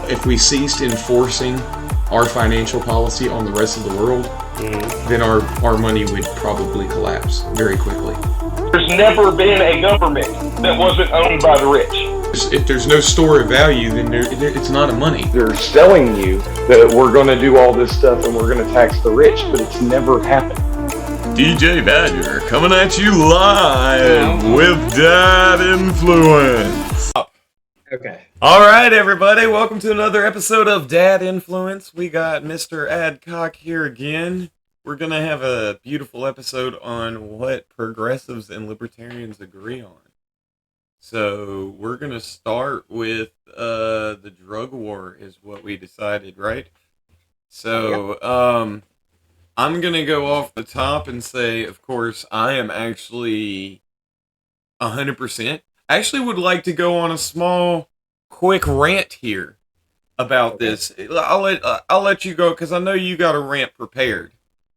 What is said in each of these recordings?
if we ceased enforcing our financial policy on the rest of the world, then our money would probably collapse very quickly. There's never been a government that wasn't owned by the rich. If there's no store of value, then it's not a money. They're selling you that we're going to do all this stuff and we're going to tax the rich, but it's never happened. DJ Badger coming at you live with Dad Influence. Okay. All right, everybody. Welcome to another episode of Dad Influence. We got Mr. Adcock here again. We're going to have a beautiful episode on what progressives and libertarians agree on. So we're going to start with the drug war is what we decided, right? So I'm going to go off the top and say, of course, I am actually 100%. I actually would like to go on a small, quick rant here about this. I'll let you go because I know you got a rant prepared.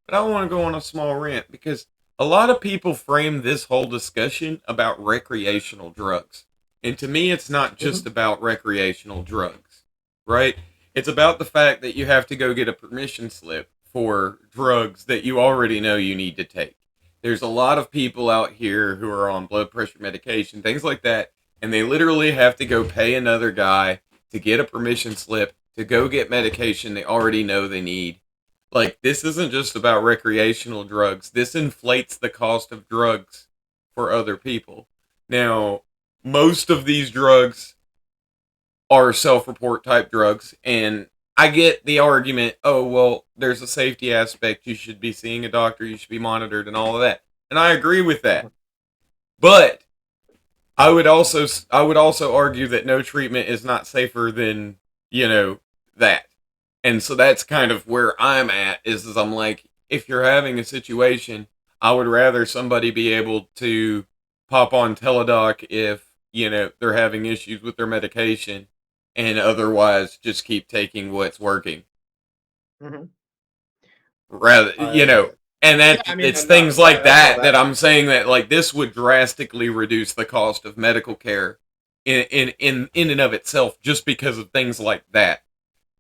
But I want to go on a small rant because a lot of people frame this whole discussion about recreational drugs. And to me, it's not just about recreational drugs, right? It's about the fact that you have to go get a permission slip for drugs that you already know you need to take. There's a lot of people out here who are on blood pressure medication, things like that, and they literally have to go pay another guy to get a permission slip to go get medication they already know they need. Like, this isn't just about recreational drugs. This inflates the cost of drugs for other people. Now, most of these drugs are self-report type drugs, and I get the argument, oh, well, there's a safety aspect. You should be seeing a doctor. You should be monitored and all of that. And I agree with that. But I would also argue that no treatment is not safer than, that. And so that's kind of where I'm at, is I'm like, if you're having a situation, I would rather somebody be able to pop on Teledoc if, they're having issues with their medication and otherwise just keep taking what's working. Mm-hmm. Rather, and it's things like that I'm saying that, like, this would drastically reduce the cost of medical care in and of itself just because of things like that.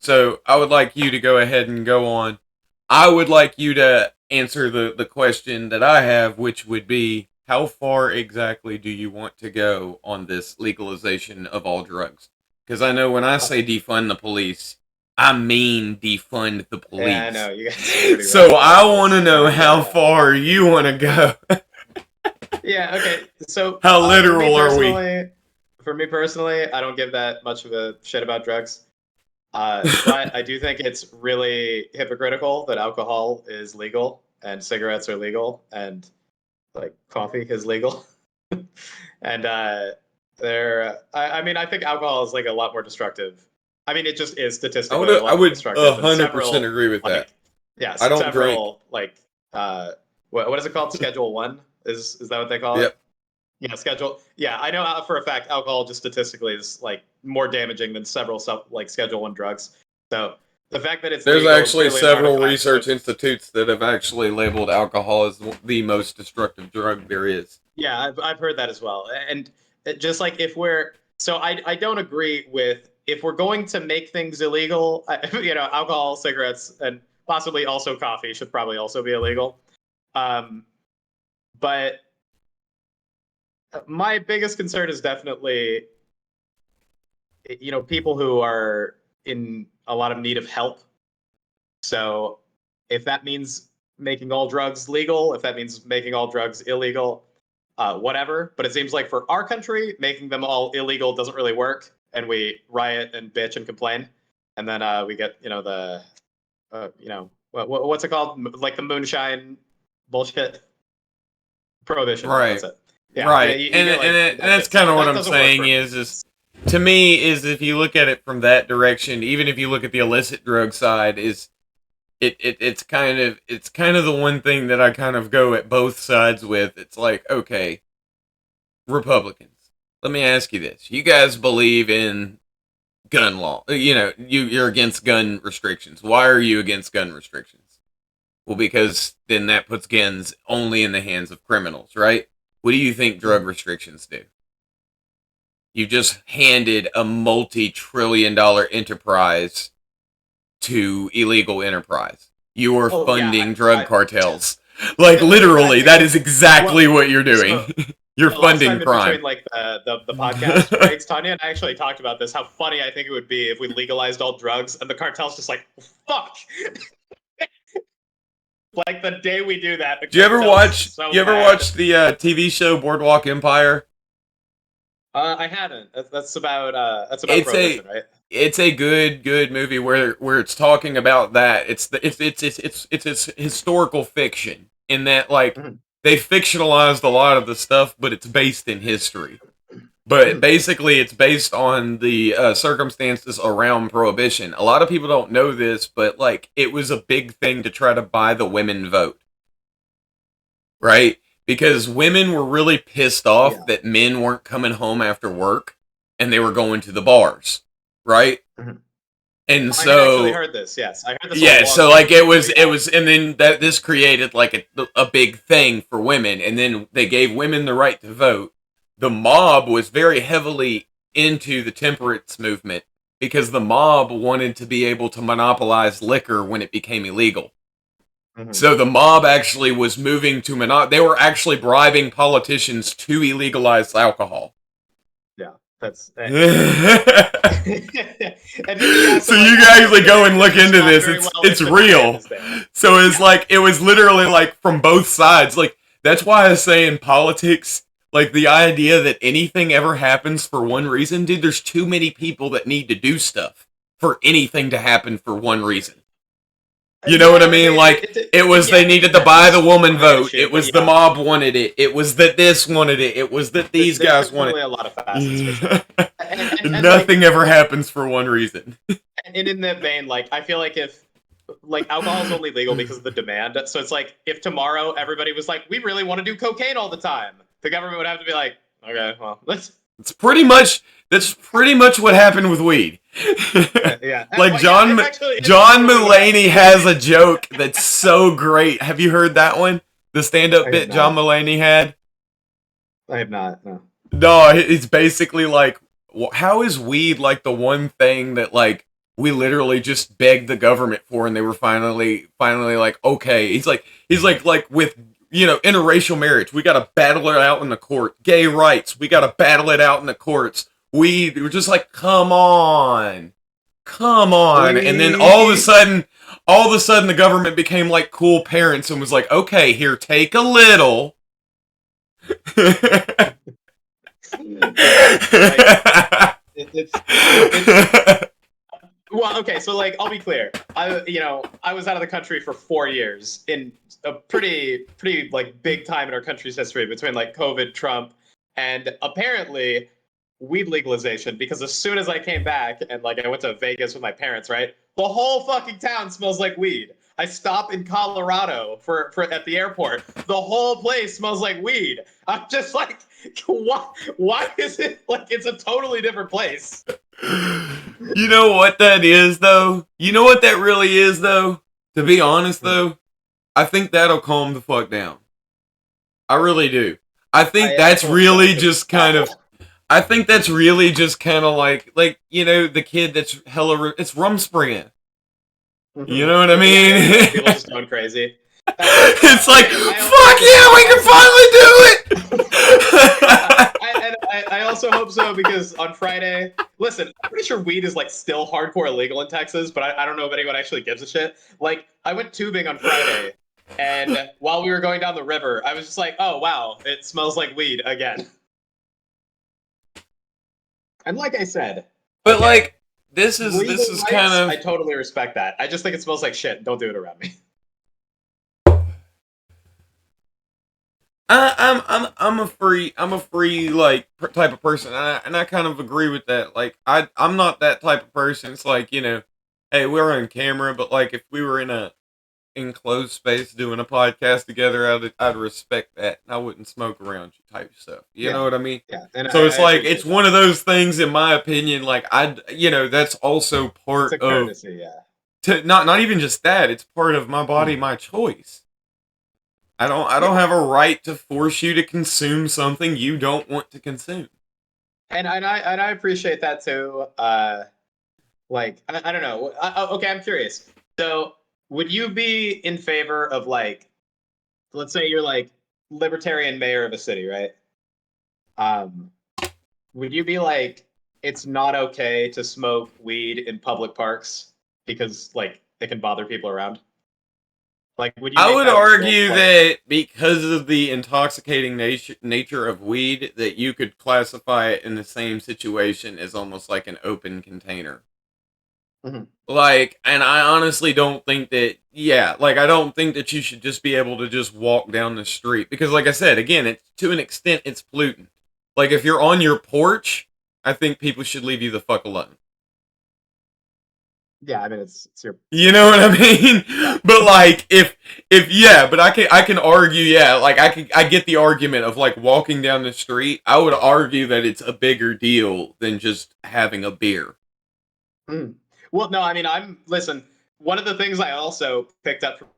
So I would like you to go ahead and go on. I would like you to answer the question that I have, which would be, how far exactly do you want to go on this legalization of all drugs? Because I know when I say defund the police, I mean defund the police. Yeah, I know. You guys are pretty so I want to know how far you want to go. Yeah, okay. So how literal are we? For me personally, I don't give that much of a shit about drugs. But I do think it's really hypocritical that alcohol is legal and cigarettes are legal and like coffee is legal. And I think alcohol is like a lot more destructive. I mean, it just is statistically a lot more destructive. I would 100% agree with that. Yeah, I don't drink. Like, what is it called? Schedule 1? Is that what they call it? Yep. Yeah, schedule. Yeah, I know for a fact alcohol just statistically is like more damaging than several Schedule 1 drugs. So the fact that it's there's legal actually really several research institutes that have actually labeled alcohol as the most destructive drug there is. Yeah, I've heard that as well. And just like I don't agree with if we're going to make things illegal, alcohol, cigarettes, and possibly also coffee should probably also be illegal. But my biggest concern is definitely, people who are in a lot of need of help. So if that means making all drugs legal, if that means making all drugs illegal, whatever. But it seems like for our country, making them all illegal doesn't really work. And we riot and bitch and complain. And then we get, what's it called? Like the moonshine bullshit. Prohibition. Right. That's it. Yeah, right. And that's kind of what I'm saying is to me, is if you look at it from that direction, even if you look at the illicit drug side, it's kind of the one thing that I kind of go at both sides with. It's like, okay, Republicans, let me ask you this. You guys believe in gun law. You're against gun restrictions. Why are you against gun restrictions? Well, because then that puts guns only in the hands of criminals, right? What do you think drug restrictions do? You just handed a multi-trillion-dollar enterprise to illegal enterprise. You are funding drug cartels. Like, literally, that is exactly what you're doing. So, You're the last funding time in crime. between like the podcast breaks, Tanya and I actually talked about this. How funny I think it would be if we legalized all drugs and the cartel's just like, fuck. Like the day we do that. Do you ever watch? You ever watch the TV show Boardwalk Empire? I haven't. That's about prohibition, right? It's a good movie where it's talking about that. It's historical fiction in that, like, they fictionalized a lot of the stuff, but it's based in history. But basically, it's based on the circumstances around Prohibition. A lot of people don't know this, but like, it was a big thing to try to buy the women vote, right? Because women were really pissed off that men weren't coming home after work and they were going to the bars, right? And so I actually heard this. Yes, I heard this. Yeah, so like it was, and then this created like a big thing for women, and then they gave women the right to vote. The mob was very heavily into the temperance movement because the mob wanted to be able to monopolize liquor when it became illegal. So the mob actually was moving to they were actually bribing politicians to illegalize alcohol. Yeah, that's. So you guys like go and look into this. It's real. So it's like, it was literally like from both sides. Like, that's why I say in politics, like, the idea that anything ever happens for one reason, dude, there's too many people that need to do stuff for anything to happen for one reason. You know what I mean? Like, it was they needed to buy the woman vote. It was the mob wanted it. It was that this wanted it. It was that these guys wanted it. A lot of facets for sure. And nothing ever happens for one reason. And in that vein, like, I feel like if, like, alcohol is only legal because of the demand. So it's like, if tomorrow everybody was like, we really want to do cocaine all the time, the government would have to be like, okay, well, let's. That's pretty much what happened with weed. Yeah. Like, John Mulaney has a joke that's so great. Have you heard that one? The stand-up bit John Mulaney had? I have not, no. No, it's basically like, how is weed like the one thing that, like, we literally just begged the government for, and they were finally like, okay. He's like with, you know, interracial marriage, we gotta battle it out in the court. Gay rights, we gotta battle it out in the courts. We're just like, come on. And then all of a sudden the government became like cool parents and was like, okay, here, take a little. Well, okay, so like, I'll be clear. I was out of the country for 4 years in a pretty like big time in our country's history between like COVID, Trump, and apparently weed legalization. Because as soon as I came back and like I went to Vegas with my parents, right, the whole fucking town smells like weed. I stop in Colorado for at the airport. The whole place smells like weed. I'm just like, why is it like it's a totally different place? You know what that is, though? You know what that really is, though? To be honest, though, I think that'll calm the fuck down. I really do. I think that's really just kind of... I think that's really just kind of like, you know, the kid that's it's Rumspringa. You know what I mean? Yeah, people just going crazy. It's like, fuck yeah, we can finally do it! I also hope so, because on Friday, listen, I'm pretty sure weed is like still hardcore illegal in Texas, but I don't know if anyone actually gives a shit. Like, I went tubing on Friday, and while we were going down the river, I was just like, oh wow, it smells like weed again. And like I said, but okay, like, this is kind of... I totally respect that. I just think it smells like shit. Don't do it around me. I'm a free like type of person, and I kind of agree with that. Like, I'm not that type of person. It's like, you know, hey, we're on camera, but like, if we were in a enclosed space doing a podcast together, I'd respect that, and I wouldn't smoke around you type stuff. You know what I mean? Yeah. And so it's like, it's one of those things, in my opinion. Like, that's also part of courtesy, not even just that. It's part of my body, my choice. I don't have a right to force you to consume something you don't want to consume. And I appreciate that too. Like I don't know. Okay, I'm curious. So, would you be in favor of like, let's say you're like libertarian mayor of a city, right? Um, would you be like, it's not okay to smoke weed in public parks because like it can bother people around? Like, would you I make would that illegal? argue Like, that because of the intoxicating nature of weed, that you could classify it in the same situation as almost like an open container. mhm. Like, and I honestly don't think that, yeah, like, I don't think that you should just be able to just walk down the street. Because, like I said, again, it's to an extent, it's pollutant. Like, if you're on your porch, I think people should leave you the fuck alone. Yeah, I mean it's your You know what I mean? yeah. But like if yeah, but I can argue, yeah, like I get the argument of like walking down the street. I would argue that it's a bigger deal than just having a beer. Mm. Well, no, I mean listen. One of the things I also picked up from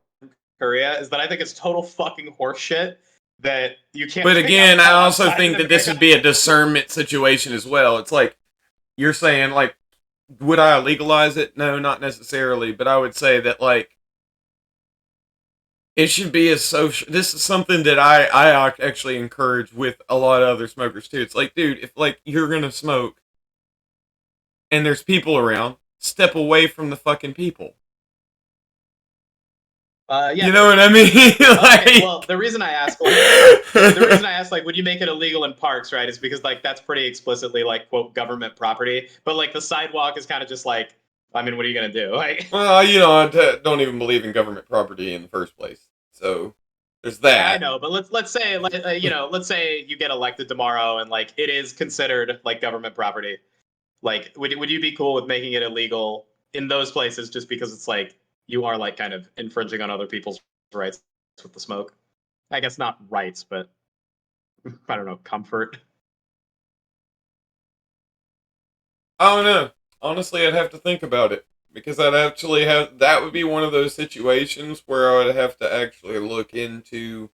Korea is that I think it's total fucking horseshit that you can't But drink again, I alcohol also outside think in that this America. would be a discernment situation as well. It's like you're saying like would I legalize it? No, not necessarily, but I would say that like it should be a social. This is something that I actually encourage with a lot of other smokers too. It's like, dude, if like you're gonna smoke and there's people around, step away from the fucking people. Yeah, You know what I mean? okay, well, Like, the reason I asked, like, would you make it illegal in parks, right, is because like that's pretty explicitly like quote government property. But like the sidewalk is kind of just like, I mean, what are you gonna do? Like, well, don't even believe in government property in the first place. So there's I that. know, but let's say like let's say you get elected tomorrow and like it is considered like government property. Like, would you be cool with making it illegal in those places just because it's like you are like kind of infringing on other people's rights with the smoke? I guess not rights, but I don't know, comfort. I don't know. Honestly, I'd have to think about it because I'd actually have that would be one of those situations where I would have to actually look into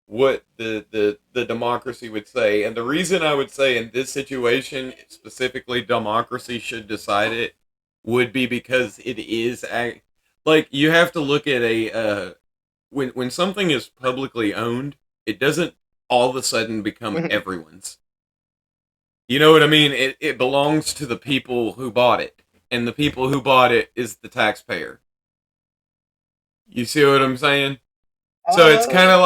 what the democracy would say. And the reason I would say in this situation specifically democracy should decide it would be because it is like you have to look at a when something is publicly owned, it doesn't all of a sudden become Mhm. everyone's. You know what I mean? It belongs to the people who bought it, and the people who bought it is the taxpayer. You see what I'm saying? So Okay, sure. it's kind of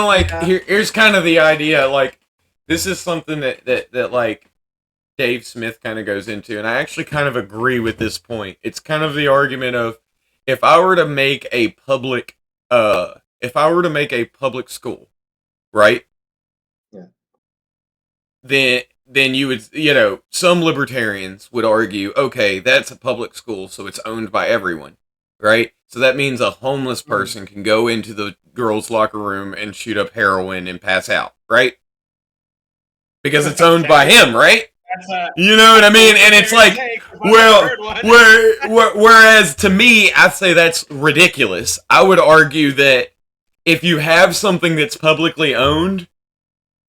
like Yeah. here's kind of the idea. Like this is something that like Dave Smith kind of goes into, and I actually kind of agree with this point. It's kind of the argument of if I were to make a public if I were to make a public school, right? Yeah. Then you would some libertarians would argue, okay, that's a public school, so it's owned by everyone, right? So that means a homeless Mhm. person can go into the girls' locker room and shoot up heroin and pass out, right? Because it's owned by Okay. him, right? That's a You know what I that's a mean? And it's libertarian like, take if I've ever well, heard one. whereas to me, I say that's ridiculous. I would argue that if you have something that's publicly owned,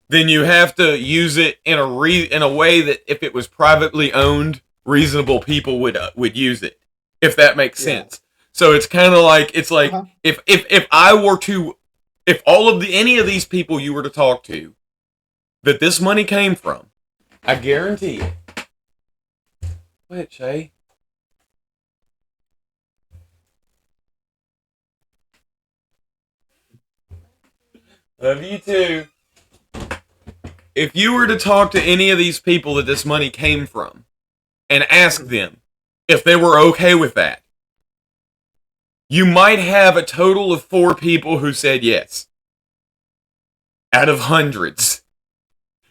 then you have to use it in in a way that if it was privately owned, reasonable people would use it. If that makes Yeah. sense. So it's kind of like Uh-huh. if I were to if all of the any of these people you were to talk to that this money came from, I guarantee you. Wait, Shay. Love you too. If you were to talk to any of these people that this money came from and ask Mhm. them if they were okay with that, you might have a total of 4 people who said yes out of hundreds.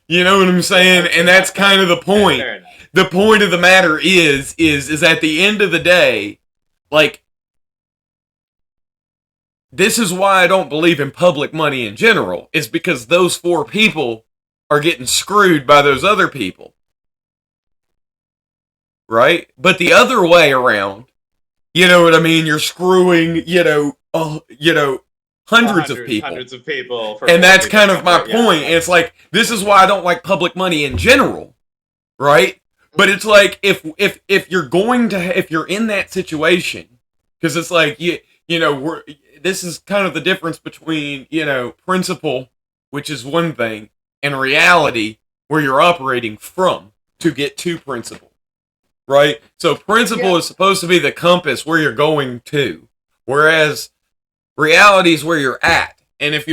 You know what I'm saying? And that's kind of the Okay, point. fair enough. The point of the matter is at the end of the day, like this is why I don't believe in public money in general. Is because those 4 people are getting screwed by those other people, right? But the other way around, you know what I mean? You're screwing, hundreds of people. Hundreds of people. And that's kind of my point. Yeah. It's like, this is why I don't like public money in general, right? But it's like, if you're going to, if you're in that situation, because it's like, you know, this is kind of the difference between, you know, principle, which is one thing, and reality, where you're operating from to get to principle, right? So principle is supposed to be the compass where you're going to, whereas reality is where you're at. And if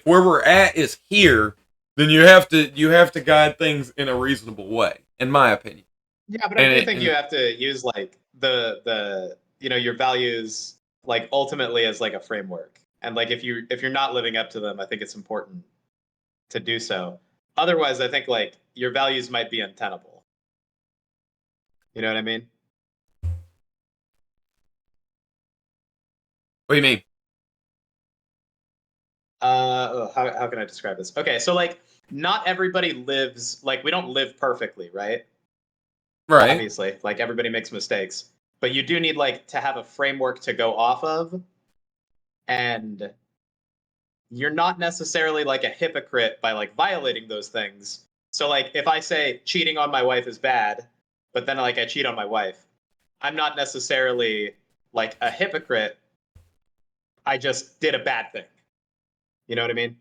where we're at is here, then you have to guide things in a reasonable way, in my opinion. Yeah, but I do think you have to use like the you know, your values like ultimately as like a framework. And like if you're not living up to them, I think it's important to do so. Otherwise, I think like your values might be untenable. You know what I mean? What do you mean? How can I describe this? Okay, so like not everybody lives, like we don't live perfectly, right? Right. Obviously, like everybody makes mistakes, but you do need like to have a framework to go off of, and you're not necessarily like a hypocrite by like violating those things. So like if I say cheating on my wife is bad, but then like I cheat on my wife, I'm not necessarily like a hypocrite. I just did a bad thing. You know what I mean?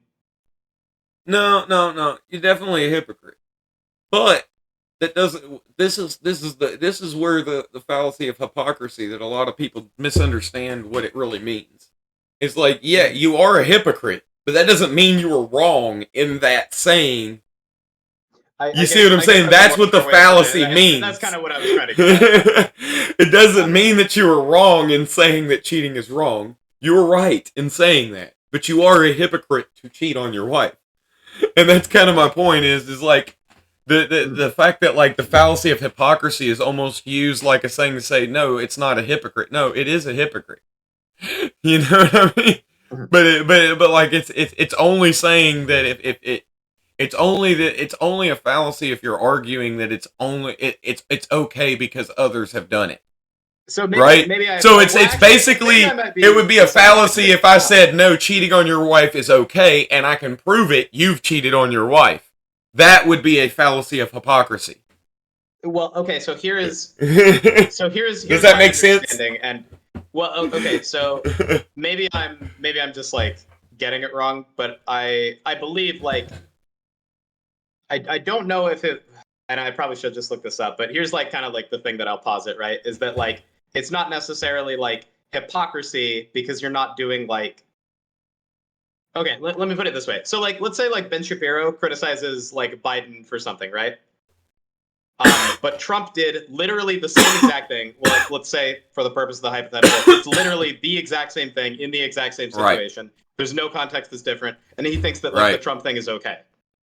No. You're definitely a hypocrite. But that doesn't. This is where the fallacy of hypocrisy that a lot of people misunderstand what it really means. It's like, yeah, you are a hypocrite, but that doesn't mean you were wrong in that saying. You see what I'm saying? That's what the fallacy means. That's kind of what I was trying to get. It doesn't mean that you were wrong in saying that cheating is wrong. You were right in saying that, but you are a hypocrite to cheat on your wife. And that's kind of my point is like the fact that like the fallacy of hypocrisy is almost used like a saying to say, no, it's not a hypocrite. No, it is a hypocrite. You know what I mean? But like it's only saying that if it's only a fallacy if you're arguing that it's okay because others have done it. So maybe it's basically it would be a fallacy if I said no, cheating on your wife is okay, and I can prove it. You've cheated on your wife. That would be a fallacy of hypocrisy. Well, okay, so here's does that make sense? And well, okay, so maybe I'm just like getting it wrong, but I believe like I don't know if it, and I probably should just look this up, but here's like kind of like the thing that I'll posit, right? Is that like it's not necessarily like hypocrisy because you're not doing like, okay, let me put it this way. So like, let's say like Ben Shapiro criticizes like Biden for something, right? But Trump did literally the same exact thing. Well, like, let's say for the purpose of the hypothetical, it's literally the exact same thing in the exact same situation. Right. There's no context that's different. And he thinks that like the Trump thing is okay.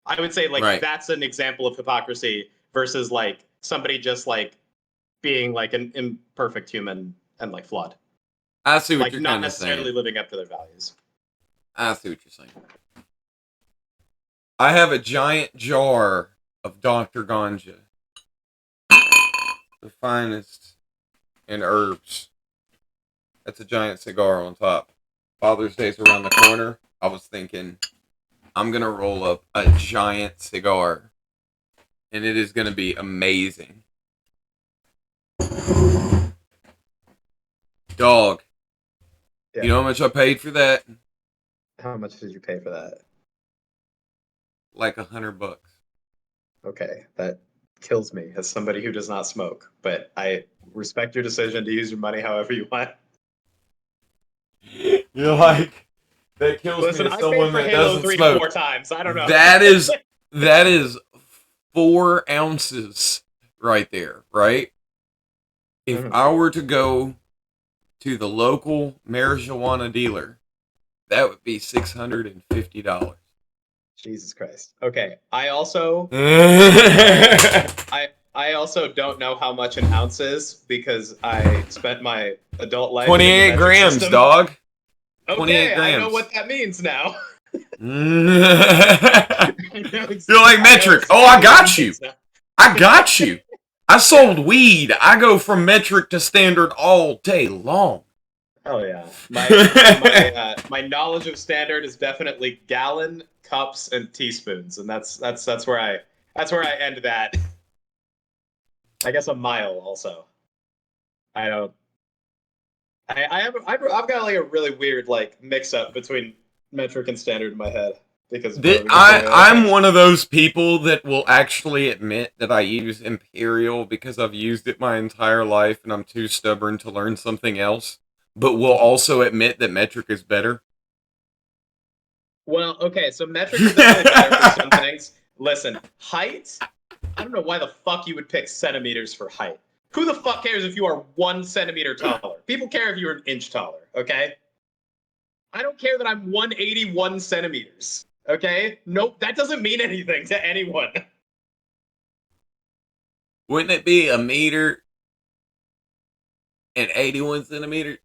I would say like that's an example of hypocrisy versus like somebody just like being like an imperfect human and like flawed. I see what like, you're not kind of saying. necessarily living up to their values. I see what you're saying. I have a giant jar of Dr. Ganja. The finest in herbs. That's a giant cigar on top. Father's Day's around the corner. I was thinking, I'm going to roll up a giant cigar. And it is going to be amazing. Dog. Yeah. You know how much I paid for that? How much did you pay for that? Like $100. Okay, that kills me as somebody who does not smoke, but I respect your decision to use your money however you want. You're like, that kills me as someone that doesn't smoke. 4 times. I don't know. That is 4 ounces right there, right? If I were to go to the local marijuana dealer, that would be $650. Jesus Christ. Okay. I also I also don't know how much an ounce is because I spent my adult life 28 grams, system. Dog. Okay, 28 grams. I know what that means now. You're like metric. Oh, I got you. I got you. I sold weed. I go from metric to standard all day long. Oh yeah, my knowledge of standard is definitely gallon, cups, and teaspoons, and that's where I end that. I guess a mile also. I don't. I've got like a really weird like mix up between metric and standard in my head because of I'm one of those people that will actually admit that I use imperial because I've used it my entire life and I'm too stubborn to learn something else, but will also admit that metric is better. Well, okay, so metric is definitely better for some things. Listen, height. I don't know why the fuck you would pick centimeters for height. Who the fuck cares if you are 1 centimeter taller? People care if you're an inch taller, okay? I don't care that I'm 181 centimeters, okay? Nope, that doesn't mean anything to anyone. Wouldn't it be a meter and 81 centimeters?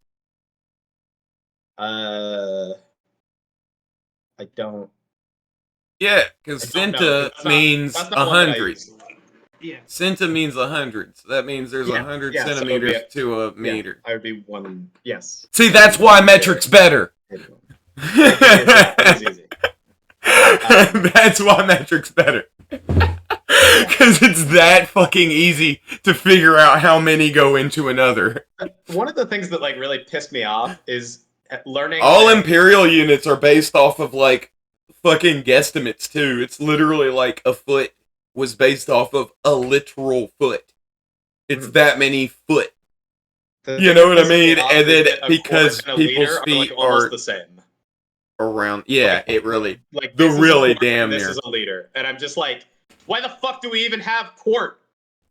Uh, I don't. Yeah, because I don't know. centa means That's not one that I 100. use. Yeah. Centa means 100, so that means there's Yeah. 100 Yeah. So centimeters to a yeah, meter. I would be one. Yes. See, that's why metric's better. It is easy. That's why metric's better. Because it's that fucking easy to figure out how many go into another. One of the things that like really pissed me off is learning. All imperial units are based off of like fucking guesstimates too. It's literally like a foot was based off of a literal foot. It's that many foot. You know what I mean? And then because people's feet are the same. Around, yeah, like, it really, like the really damn this near. Is a liter, and I'm just like, why the fuck do we even have quart?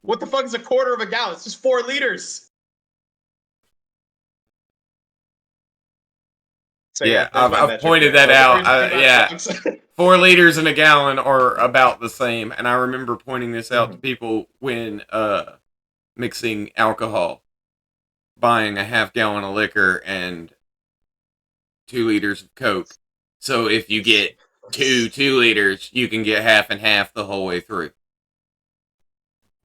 What the fuck is a quarter of a gallon? It's just 4 liters. So yeah, I've pointed that out. Yeah, 4 liters in a gallon are about the same, and I remember pointing this out to people when mixing alcohol, buying a half gallon of liquor and 2 liters of Coke. So if you get 2 liters, you can get half and half the whole way through.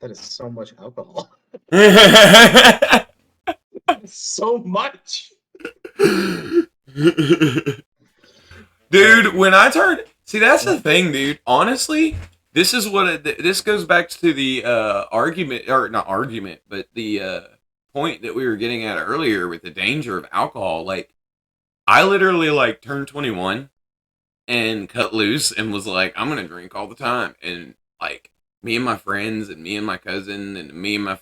That is so much alcohol. Dude, So much. when I turned, see, that's the thing, dude. Honestly, this is what this goes back to the argument, or not argument, but the point that we were getting at earlier with the danger of alcohol. Like, I literally like turned 21 and cut loose and was like, I'm gonna drink all the time, and like me and my friends and me and my cousin and me and my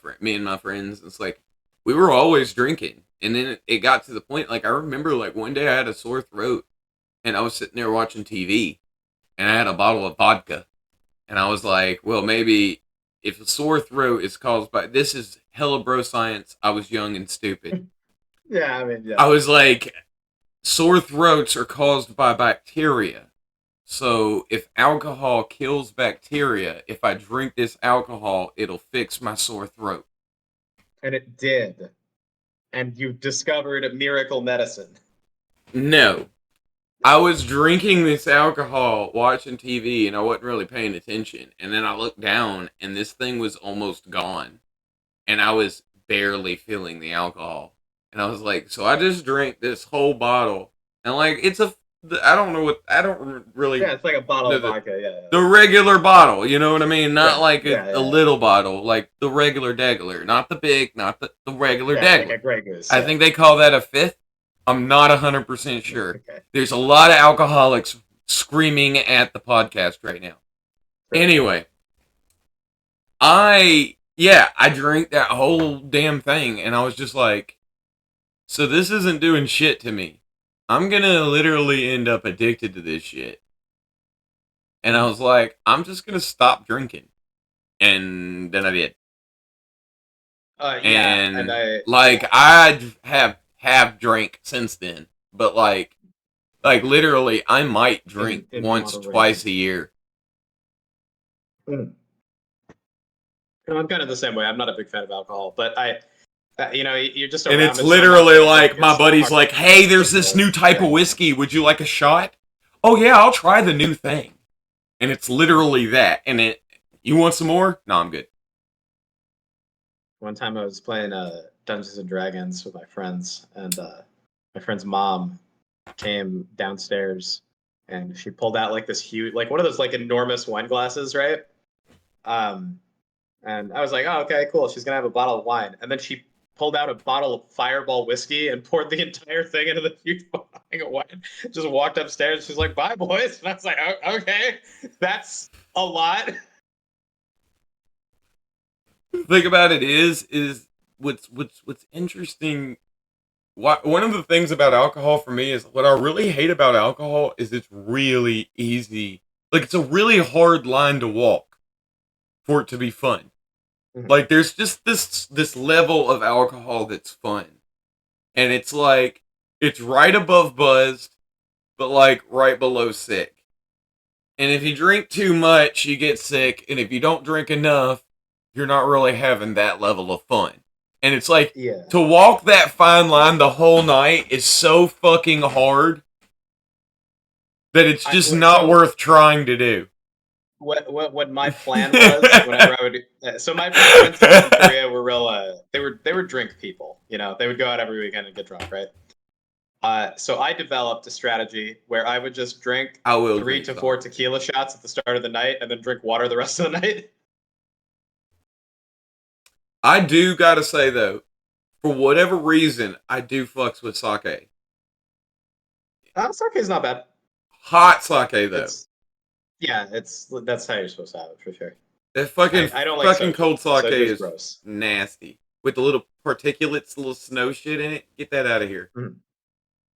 friends, it's like we were always drinking, and then it got to the point like I remember like one day I had a sore throat and I was sitting there watching TV and I had a bottle of vodka and I was like, well, maybe if a sore throat is caused by this is hella bro science. I was young and stupid. Yeah, I mean, yeah. I was like, sore throats are caused by bacteria. So if alcohol kills bacteria, if I drink this alcohol, it'll fix my sore throat. And it did. And you discovered a miracle medicine. No. I was drinking this alcohol, watching TV, and I wasn't really paying attention. And then I looked down, and this thing was almost gone. And I was barely feeling the alcohol. And I was like, so I just drank this whole bottle. And like, I don't really. Yeah, it's like a bottle of vodka, yeah. The regular bottle, you know what I mean? Not like a a little bottle, like the regular degular. Not the big, not the regular degular. Like a Grey Goose, I think they call that a fifth. I'm not 100% sure. Okay. There's a lot of alcoholics screaming at the podcast right now. Right. Anyway, I drank that whole damn thing, and I was just like, so this isn't doing shit to me. I'm gonna literally end up addicted to this shit. And I was like, I'm just gonna stop drinking. And then I did. And I have drank since then. But like literally, I might drink once, twice a year. I'm kind of the same way. I'm not a big fan of alcohol, but you're just around. And it's literally like my buddy's like, hey, there's this new type of whiskey. Would you like a shot? Oh yeah, I'll try the new thing. And it's literally that. And you want some more? No, I'm good. One time I was playing Dungeons and Dragons with my friends, and my friend's mom came downstairs and she pulled out like this huge, like one of those like enormous wine glasses, right? Um, and I was like, oh, okay, cool. She's gonna have a bottle of wine, and then she pulled out a bottle of Fireball whiskey and poured the entire thing into the huge bottle of wine. Just walked upstairs. She's like, "Bye, boys." And I was like, oh, "Okay, that's a lot." The thing about it is what's interesting. One of the things about alcohol for me is what I really hate about alcohol is it's really easy. Like it's a really hard line to walk for it to be fun. Like there's just this level of alcohol that's fun. And it's like it's right above buzzed, but like right below sick. And if you drink too much, you get sick, and if you don't drink enough, you're not really having that level of fun. And it's like Yeah. to walk that fine line the whole night is so fucking hard that it's just not worth trying to do. What my plan was whenever I would so my friends in Korea were real they were drink people, you know. They would go out every weekend and get drunk, right? So I developed a strategy where I would just drink 3 to 4 tequila shots at the start of the night and then drink water the rest of the night. I do gotta say though, for whatever reason, I do fucks with sake. Sake is not bad. Hot sake though. That's how you're supposed to have it for sure. That fucking I don't like fucking cold sake is gross. Nasty with the little particulates, little snow shit in it. Get that out of here.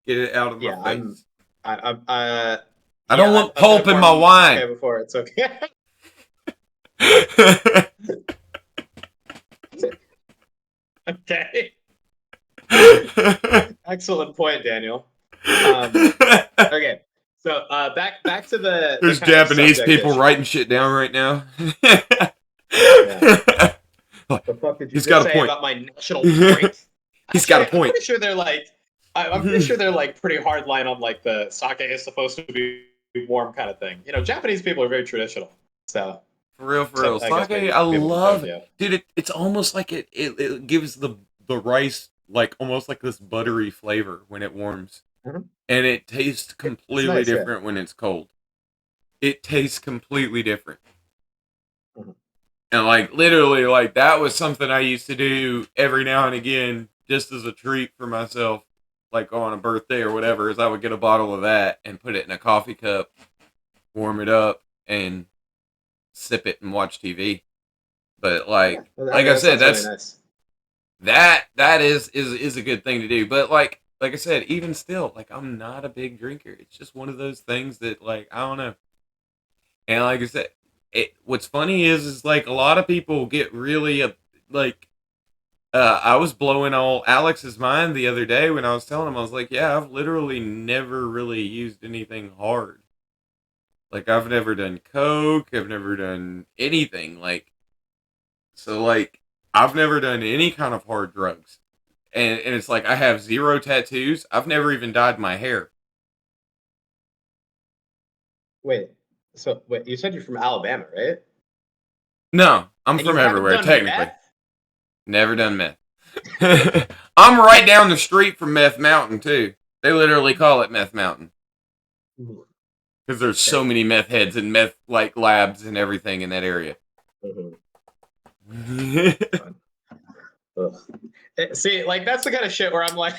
Get it out of my face. I don't want pulp in my wine. Okay, before it's okay. Okay. Excellent point, Daniel. Okay, so back to the. There's Japanese people writing shit down right now. Yeah. What the fuck did you just say about my national drink? He's got a point. I'm pretty sure they're like. I'm pretty sure they're like pretty hard line on like the sake is supposed to be warm kind of thing. You know, Japanese people are very traditional. So for real. Sake, I love it. Dude, it's almost like it gives the rice like almost like this buttery flavor when it warms. And it tastes completely different when it's cold. It tastes completely different. And like literally like that was something I used to do every now and again just as a treat for myself. Like on a birthday or whatever, is I would get a bottle of that and put it in a coffee cup, warm it up, and sip it and watch TV. But like I said, that's really nice. that is a good thing to do. But like I said, even still, like I'm not a big drinker. It's just one of those things that like I don't know. And like I said, what's funny is like a lot of people get really like. I was blowing all Alex's mind the other day when I was telling him, I was like, yeah, I've literally never really used anything hard. Like, I've never done coke. I've never done anything. Like, so, like, I've never done any kind of hard drugs. And it's like, I have 0 tattoos. I've never even dyed my hair. Wait, you said you're from Alabama, right? No, I'm from everywhere, technically. Never done meth. I'm right down the street from Meth Mountain, too. They literally call it Meth Mountain. Because there's so many meth heads and meth like labs and everything in that area. See, like that's the kind of shit where I'm like,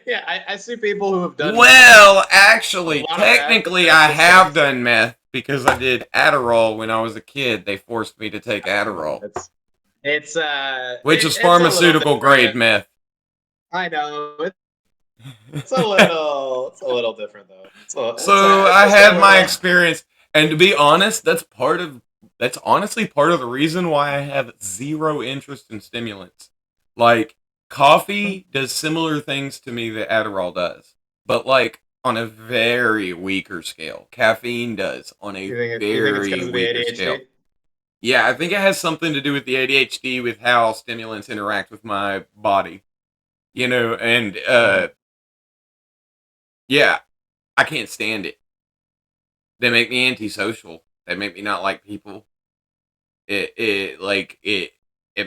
yeah, I see people who have done. Well, actually, technically, I have done meth because I did Adderall when I was a kid. They forced me to take Adderall. Which is pharmaceutical grade meth. I know. It's a little different though. So I had my experience, and to be honest, that's honestly part of the reason why I have 0 interest in stimulants. Like coffee does similar things to me that Adderall does, but like on a very weaker scale. Caffeine does on a very weaker scale. Yeah, I think it has something to do with the ADHD, with how stimulants interact with my body. You know, and, yeah, I can't stand it. They make me antisocial. They make me not like people. It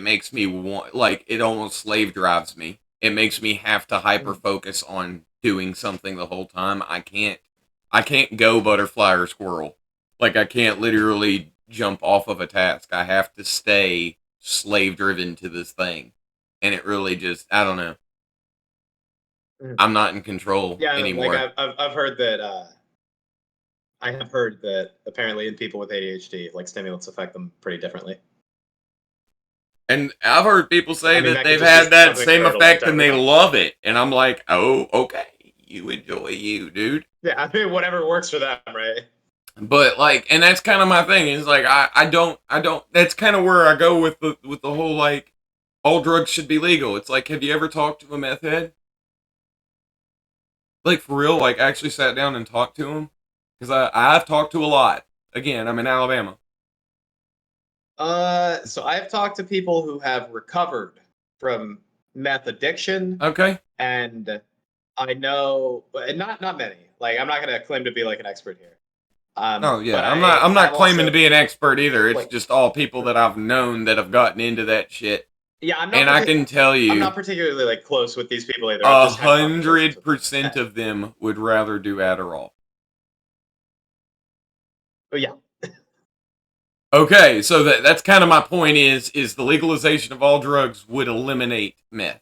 makes me want, like, it almost slave drives me. It makes me have to hyper focus on doing something the whole time. I can't go butterfly or squirrel. Like, I can't literally jump off of a task. I have to stay slave driven to this thing. And it really just, I don't know. I'm not in control anymore. Like I've heard that I have heard that apparently in people with ADHD, like stimulants affect them pretty differently. And I've heard people say that that they've could just had be that something same for a effect and lifetime they ago. love it. And I'm like, oh, okay. You enjoy you, dude. Yeah, I mean, whatever works for them, right? But like, and that's kind of my thing. Is like, I don't. That's kind of where I go with the whole like, all drugs should be legal. It's like, have you ever talked to a meth head? Like for real, like actually sat down and talked to him? Because I've talked to a lot. Again, I'm in Alabama. So I've talked to people who have recovered from meth addiction, Okay. and I know, and not many. Like, I'm not gonna claim to be like an expert here. Oh yeah, But I'm not I've claiming also, to be an expert either. It's like, just all people that I've known that have gotten into that shit. yeah, And I can tell I'm not you, particularly like close with these people either. I've just had conversations with them. 100% of them would rather do Adderall. But yeah, Okay, so that's kind of my point is the legalization of all drugs would eliminate meth.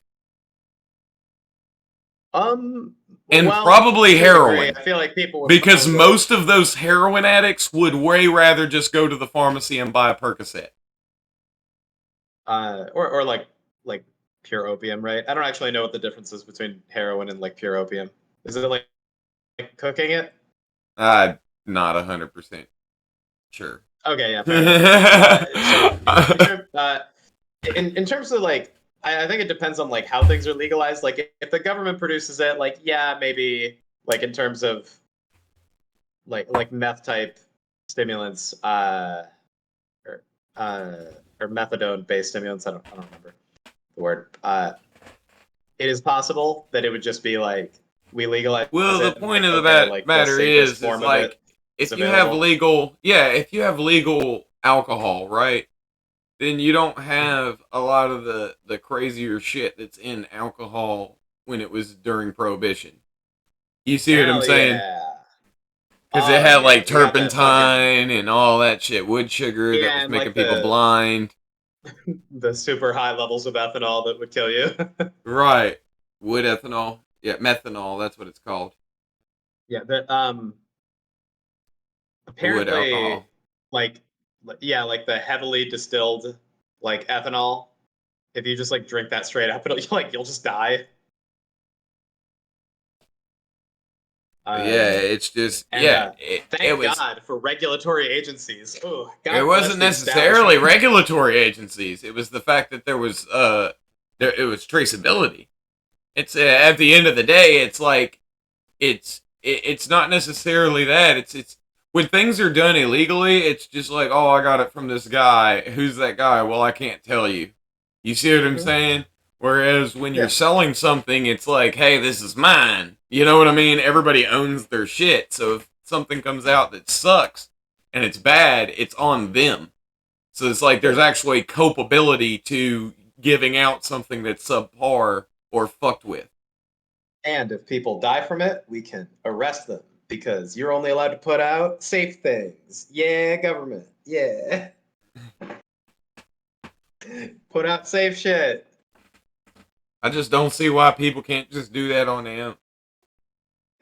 and probably to a heroin. degree, I feel like people would Because probably, most of those heroin addicts would way rather just go to the pharmacy and buy a Percocet. or like pure opium, right? I don't actually know what the difference is between heroin and like pure opium. Is it like cooking it? I'm not 100% sure. Okay, yeah, fair enough. In terms of like, I think it depends on like how things are legalized. Like, if the government produces it, like, yeah, maybe like in terms of like meth type stimulants, or or methadone based stimulants. I don't remember the word. It is possible that it would just be like we legalize Well, the it, and point like, of okay, like the matter safest is form of like it is if you have available. if you have legal alcohol, right? Then you don't have a lot of the crazier shit that's in alcohol when it was during Prohibition. You see what I'm Hell saying? yeah. Because it Oh had yeah, like we got that fucking, turpentine and all that shit, wood sugar that yeah, was and making like people blind. the super high levels of ethanol that would kill you. Right. Wood ethanol. Yeah, methanol, that's what it's called. Yeah, that The wood apparently, alcohol. like, yeah, like the heavily distilled like ethanol. If you just like drink that straight up, it'll like you'll just die. But yeah, Uh, it's just and it thank was God for regulatory agencies. Oh, it God bless wasn't the necessarily establishment. regulatory agencies. It was the fact that there was it was traceability. It's at the end of the day, it's like it's not necessarily that. It's when things are done illegally, it's just like, oh, I got it from this guy. Who's that guy? Well, I can't tell you. You see what I'm Mhm. saying? Whereas when you're Yeah, selling something, it's like, hey, this is mine. You know what I mean? Everybody owns their shit. So if something comes out that sucks and it's bad, it's on them. So it's like there's yeah. actually culpability to giving out something that's subpar or fucked with. And if people die from it, we can arrest them because you're only allowed to put out safe things. Yeah, government. Yeah. Put out safe shit. I just don't see why people can't just do that on their own.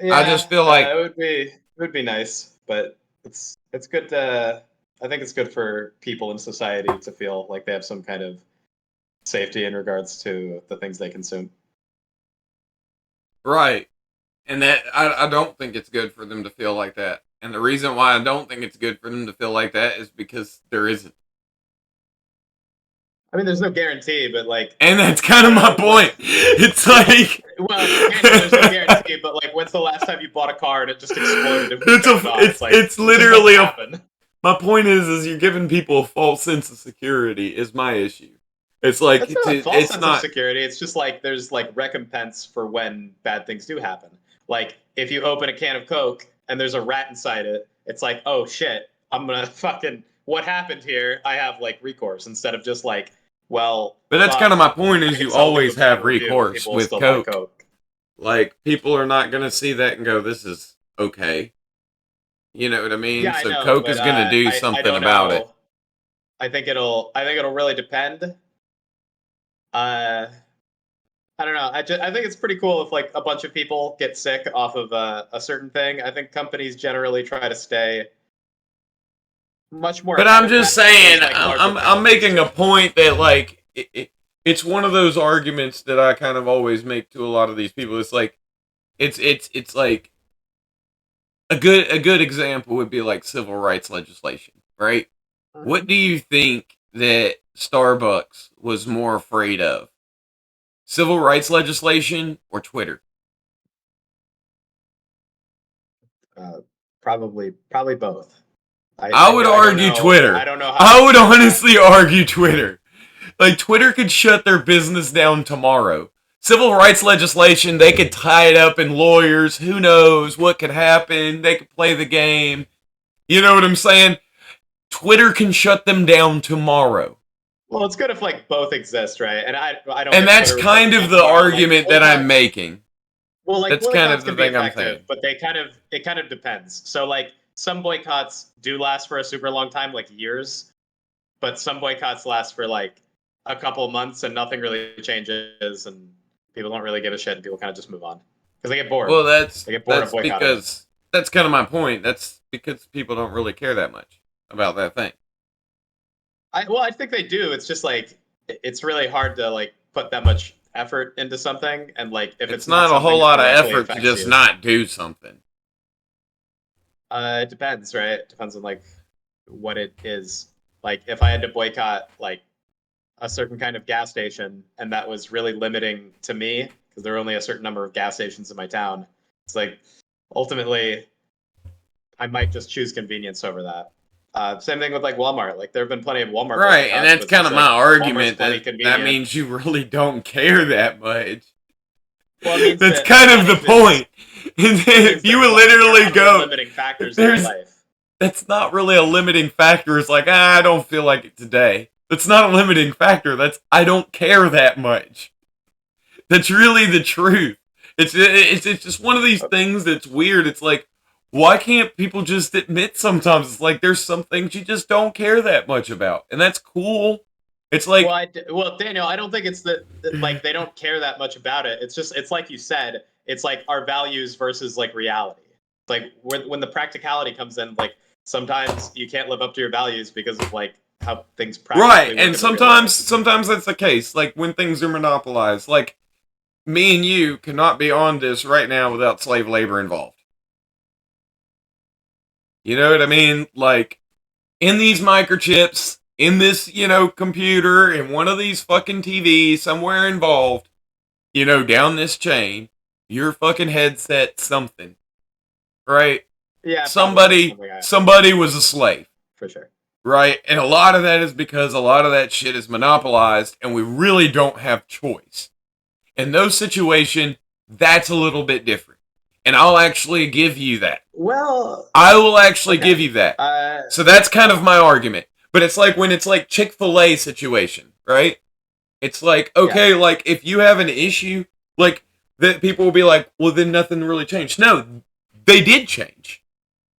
I just Yeah, feel like it would be nice, but it's good to, I think it's good for people in society to feel like they have some kind of safety in regards to the things they consume. right, and that I don't think it's good for them to feel like that. And the reason why I don't think it's good for them to feel like that is because there isn't. I mean, there's no guarantee, but like, And that's kind I of don't my know what. point. It's like Well, yeah, no, there's no guarantee, but like, when's the last time you bought a car and it just exploded and was turned on? It's like it's it just doesn't literally a happen. my point is you're giving people a false sense of security is my issue. It's like It's not a false it's sense of not security. It's just like there's like recompense for when bad things do happen. Like if you open a can of Coke and there's a rat inside it, it's like, oh shit, I'm gonna fucking, what happened here? I have like recourse instead of just like, well, but that's kind of fuck, my point I is can you sell things always with bad have review and recourse people will with still buy Coke. Coke. Like, people are not going to see that and go, this is okay. You know what I mean? Yeah, I So know, Coke but is going to do I something don't about it. know. I think it'll really depend. Uh, I don't know. I think it's pretty cool if like a bunch of people get sick off of a certain thing. I think companies generally try to stay much more But ahead I'm of just that if saying, there's like larger I'm penalties making to a it. point that, like, it's one of those arguments that I kind of always make to a lot of these people. It's like, it's like a good example would be like civil rights legislation, right? What do you think that Starbucks was more afraid of? Civil rights legislation or Twitter? Uh, probably both. I would argue I Twitter. don't know how to I would compare that. honestly argue Twitter. Like, Twitter could shut their business down tomorrow. Civil rights legislation, they could tie it up in lawyers. Who knows what could happen? They could play the game. You know what I'm saying? Twitter can shut them down tomorrow. Well, it's good if like both exist, right? And I don't And think that's Twitter would shut them kind down of the tomorrow. Like argument that I'm boycotts, making. well, like That's kind of boycotts the can be thing I'm effective, saying. but it kind of depends. So like some boycotts do last for a super long time, like years, but some boycotts last for like a couple months and nothing really changes and people don't really give a shit and people kind of just move on because they get bored. Well, They get bored of that's boycotting. because that's kind of my point. That's because people don't really care that much about that thing. I think they do. It's just like it's really hard to like put that much effort into something, and like if It's it's not not a whole something that lot of directly effort to affects just you, not do something. it depends, right? It depends on like what it is. Like if I had to boycott like a certain kind of gas station, and that was really limiting to me because there were only a certain number of gas stations in my town. It's like ultimately, I might just choose convenience over that. Same thing with like Walmart. Like there have been plenty of Walmart Right, and boycotts, that's but it's kind just of my like Walmart's argument plenty that convenient. means you really don't care that much. Well, it means That's that kind of the point. it means If you that would like there are literally other go, limiting factors in my there's life. that's not really a limiting factor. It's like, I don't feel like it today. That's not a limiting factor. That's I don't care that much. That's really the truth. It's just one of these things that's weird. It's like, why can't people just admit sometimes? It's like there's some things you just don't care that much about, and that's cool. It's Well, like, well, Daniel, I don't think it's that like they don't care that much about it. It's just it's like you said, it's like our values versus like reality. Like when the practicality comes in, like sometimes you can't live up to your values because of like how things right, practically work and in the real world. sometimes that's the case. Like when things are monopolized. Like me and you cannot be on this right now without slave labor involved. You know what I mean? Like in these microchips, in this, computer, in one of these fucking TVs, somewhere involved, down this chain, your fucking headset something, right? Yeah, probably Somebody something somebody was a slave, for sure. right? And a lot of that is because a lot of that shit is monopolized and we really don't have choice. In those situations, that's a little bit different. And I'll actually give you that. Well, I will actually okay. give you that. So that's kind of my argument. But it's like when it's like Chick-fil-A situation, right? It's like, okay, like if you have an issue, like that people will be like, well, then nothing really changed. No, they did change.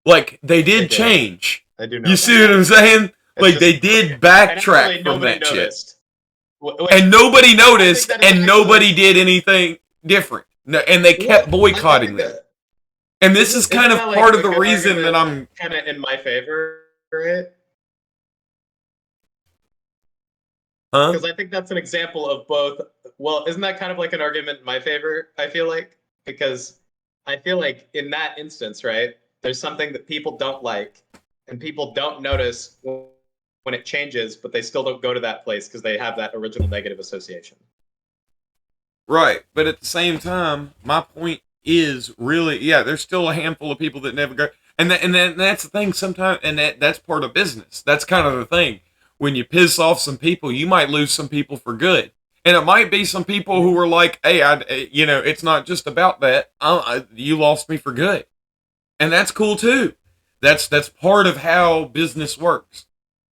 Like they did change. I do know. You see what I'm saying? Like they did backtrack from that shit. And nobody noticed and nobody did anything different. No, and they kept boycotting them. And this is kind of part of the reason that I'm kind of in my favor, right? Huh? Because I think that's an example of both. Well, isn't that kind of like an argument in my favor? I feel like because I feel like in that instance, right? There's something that people don't like, and people don't notice when it changes, but they still don't go to that place because they have that original negative association. Right, but at the same time, my point is really, yeah, there's still a handful of people that never go, and that's the thing. Sometimes, and that's part of business. That's kind of the thing. When you piss off some people, you might lose some people for good, and it might be some people who are like, "Hey, it's not just about that. You lost me for good," and that's cool too. That's part of how business works.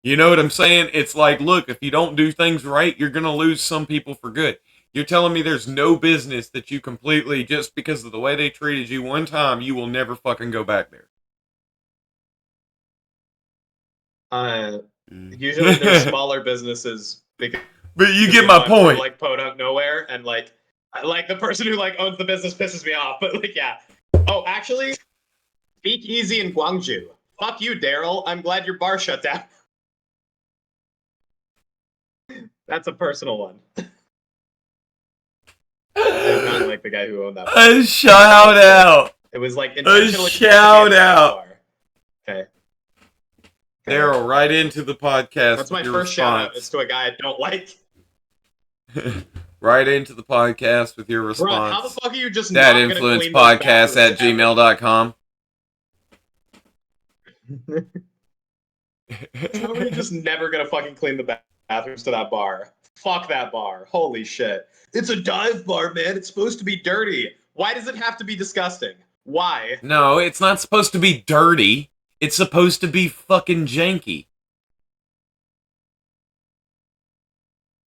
You know what I'm saying? It's like, look, if you don't do things right, you're gonna lose some people for good. You're telling me there's no business that you completely, just because of the way they treated you one time, you will never fucking go back there. Usually there's smaller businesses because But you get my I'm from point. like podunk nowhere, and like the person who like owns the business pisses me off. But like, yeah. Oh, actually, speak easy in Gwangju. Fuck you, Daryl. I'm glad your bar shut down. That's a personal one. I do not like the guy who owned that bar. A shout out. It was like A intentionally shout out. bar. Okay. Daryl, right into the podcast. That's my with your first shout out. response. It's to a guy I don't like. Right into the podcast with your response. Bro, how the fuck are you just That not influence clean those podcast at bathrooms gmail.com. How are you just never gonna fucking clean the bathrooms to that bar? Fuck that bar. Holy shit. It's a dive bar, man. It's supposed to be dirty. Why does it have to be disgusting? Why? No, it's not supposed to be dirty. It's supposed to be fucking janky.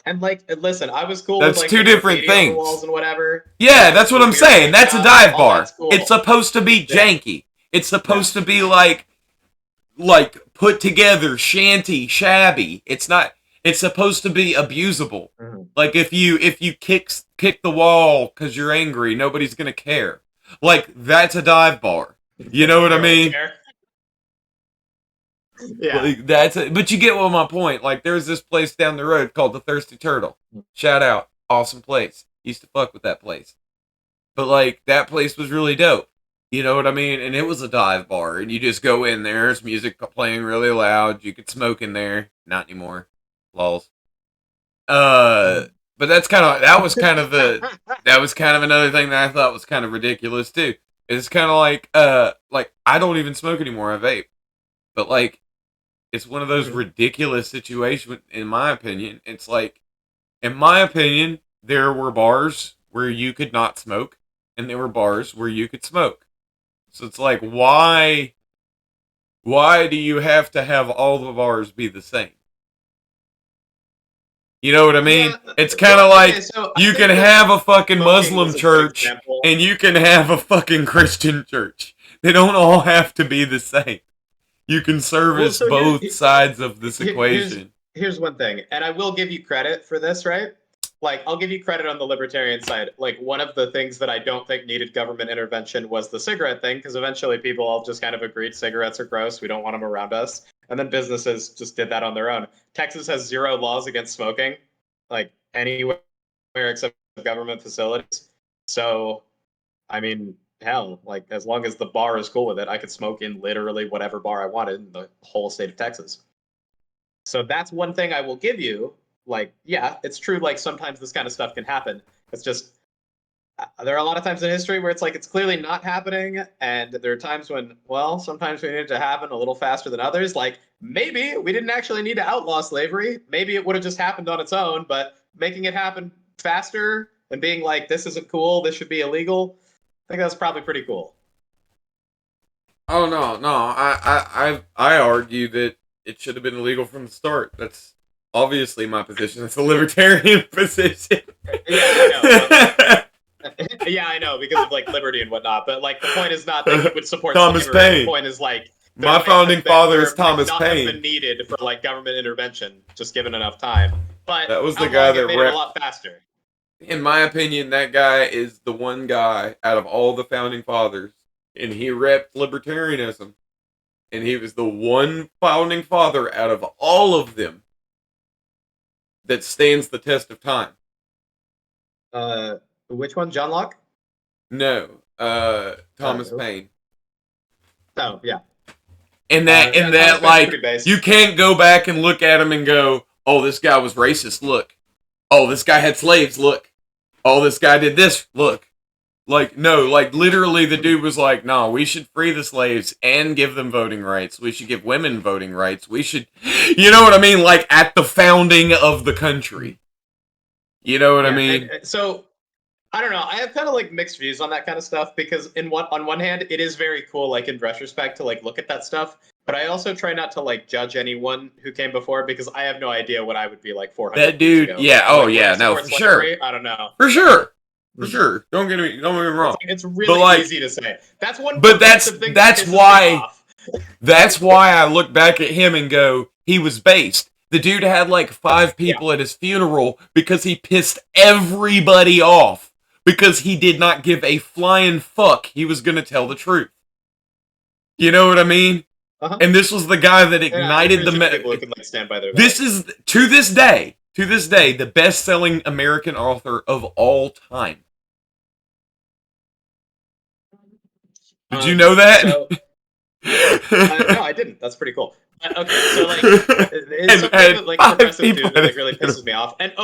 And like, listen, I was cool That's with like two the different graffiti on the things. walls and whatever. Yeah, that's what I'm saying. That's a dive All bar. that's cool. It's supposed to be janky. It's supposed to be like put together, shanty, shabby. It's not. It's supposed to be abusable. Mm-hmm. Like if you kick the wall because you're angry, nobody's gonna care. Like that's a dive bar. You know what I mean? Yeah. Like, but you get what my point. Like there's this place down the road called the Thirsty Turtle. Shout out, awesome place. Used to fuck with that place. But like that place was really dope. You know what I mean? And it was a dive bar, and you just go in there. There's music playing really loud. You could smoke in there. Not anymore. Lols. But that was kind of another thing that I thought was kind of ridiculous too. It's kind of like I don't even smoke anymore. I vape, but like it's one of those ridiculous situations. In my opinion, it's like, in my opinion, there were bars where you could not smoke, and there were bars where you could smoke. So it's like, why do you have to have all the bars be the same? You know what I mean? Yeah, it's kind of like, so you can have a fucking Muslim church example. and you can have a fucking Christian church. They don't all have to be the same. You can service both sides of this equation. Here's one thing, and I will give you credit for this, right? Like, I'll give you credit on the libertarian side. Like, one of the things that I don't think needed government intervention was the cigarette thing, because eventually people all just kind of agreed cigarettes are gross. We don't want them around us. And then businesses just did that on their own. Texas has 0 laws against smoking, like, anywhere except government facilities. So, I mean, hell, like, as long as the bar is cool with it, I could smoke in literally whatever bar I wanted in the whole state of Texas. So that's one thing I will give you. Like, yeah, it's true. Like, sometimes this kind of stuff can happen. It's just, there are a lot of times in history where it's like, it's clearly not happening. And there are times when, well, sometimes we need it to happen a little faster than others. Like, maybe we didn't actually need to outlaw slavery. Maybe it would have just happened on its own, but making it happen faster and being like, this isn't cool, this should be illegal, I think that's probably pretty cool. Oh, no. I argue that it should have been illegal from the start. That's obviously my position. It's a libertarian position. Yeah, I know, because of like liberty and whatnot. But like, the point is not that you would support Thomas slavery. Paine. The point is like, my founding father is Thomas Paine. Not been needed for like government intervention, just given enough time. But that was the guy that made it a lot faster. In my opinion, that guy is the one guy out of all the founding fathers, and he repped libertarianism. And he was the one founding father out of all of them that stands the test of time. Which one, John Locke? No, Thomas Paine. Oh, yeah. And that like, you can't go back and look at him and go, oh, this guy was racist, look. Oh, this guy had slaves, look. Oh, this guy did this, look. Like, no, like, literally the dude was like, no, we should free the slaves and give them voting rights. We should give women voting rights. We should, you know what I mean? Like, at the founding of the country. You know what I mean? So, I don't know. I have kind of like mixed views on that kind of stuff, because on one hand, it is very cool, like in retrospect, to like look at that stuff. but I also try not to like judge anyone who came before because I have no idea what I would be like 400 That dude, years ago. yeah, oh like, yeah, no, for slavery, sure. I don't know. For sure. For sure. Don't get me wrong. It's really like, easy to say. That's one but that's thing that's that pisses me why off. that's why I look back at him and go, he was based. The dude had like 5 people at his funeral because he pissed everybody off because he did not give a flying fuck. He was going to tell the truth. You know what I mean? Uh-huh. And this was the guy that ignited the people who can like stand by their This is to this day, the best-selling American author of all time. Did you know that? So, no, I didn't. That's pretty cool. Okay, so like, it's something that like progressive dude that like really pisses me off. And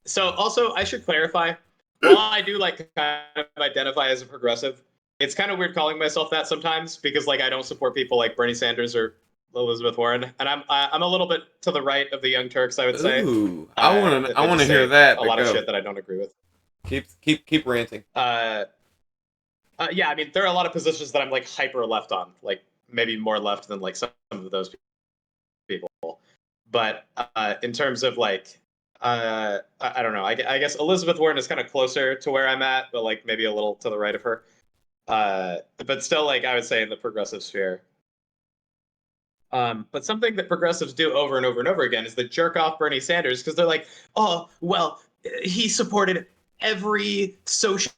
so also I should clarify. While I do like kind of identify as a progressive, it's kind of weird calling myself that sometimes because like I don't support people like Bernie Sanders or Elizabeth Warren, and I'm a little bit to the right of the Young Turks, I would say. Ooh, I want to hear that. A lot of shit that I don't agree with. Keep ranting. Yeah, I mean, there are a lot of positions that I'm like hyper left on, like maybe more left than like some of those people. But in terms of like, I don't know. I guess Elizabeth Warren is kind of closer to where I'm at, but like maybe a little to the right of her. But still, like I would say in the progressive sphere. But something that progressives do over and over and over again is they jerk off Bernie Sanders because they're like, oh, well, he supported every social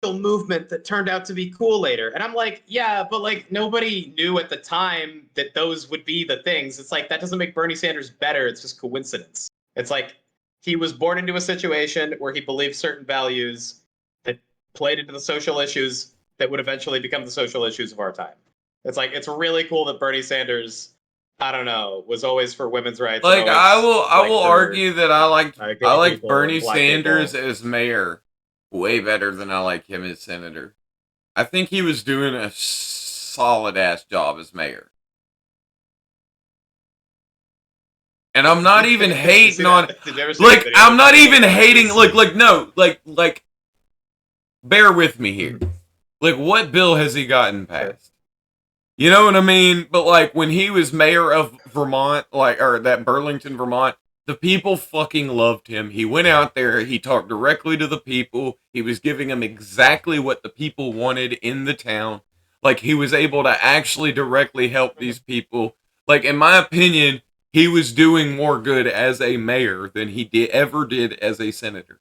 movement that turned out to be cool later. And I'm like, yeah, but like nobody knew at the time that those would be the things. It's like that doesn't make Bernie Sanders better. It's just coincidence. It's like he was born into a situation where he believed certain values that played into the social issues that would eventually become the social issues of our time. It's like it's really cool that Bernie Sanders, I don't know, was always for women's rights. Like I will for, argue that I like Bernie Sanders people. as mayor way better than I like him as senator. I think he was doing a solid ass job as mayor. And I'm not even hating on like I'm not even hating like bear with me here. Like what bill has he gotten passed? You know what I mean? But like when he was mayor of Vermont, or that Burlington, Vermont, the people fucking loved him. He went out there, he talked directly to the people. He was giving them exactly what the people wanted in the town. Like he was able to actually directly help these people. Like in my opinion, he was doing more good as a mayor than he ever did as a senator.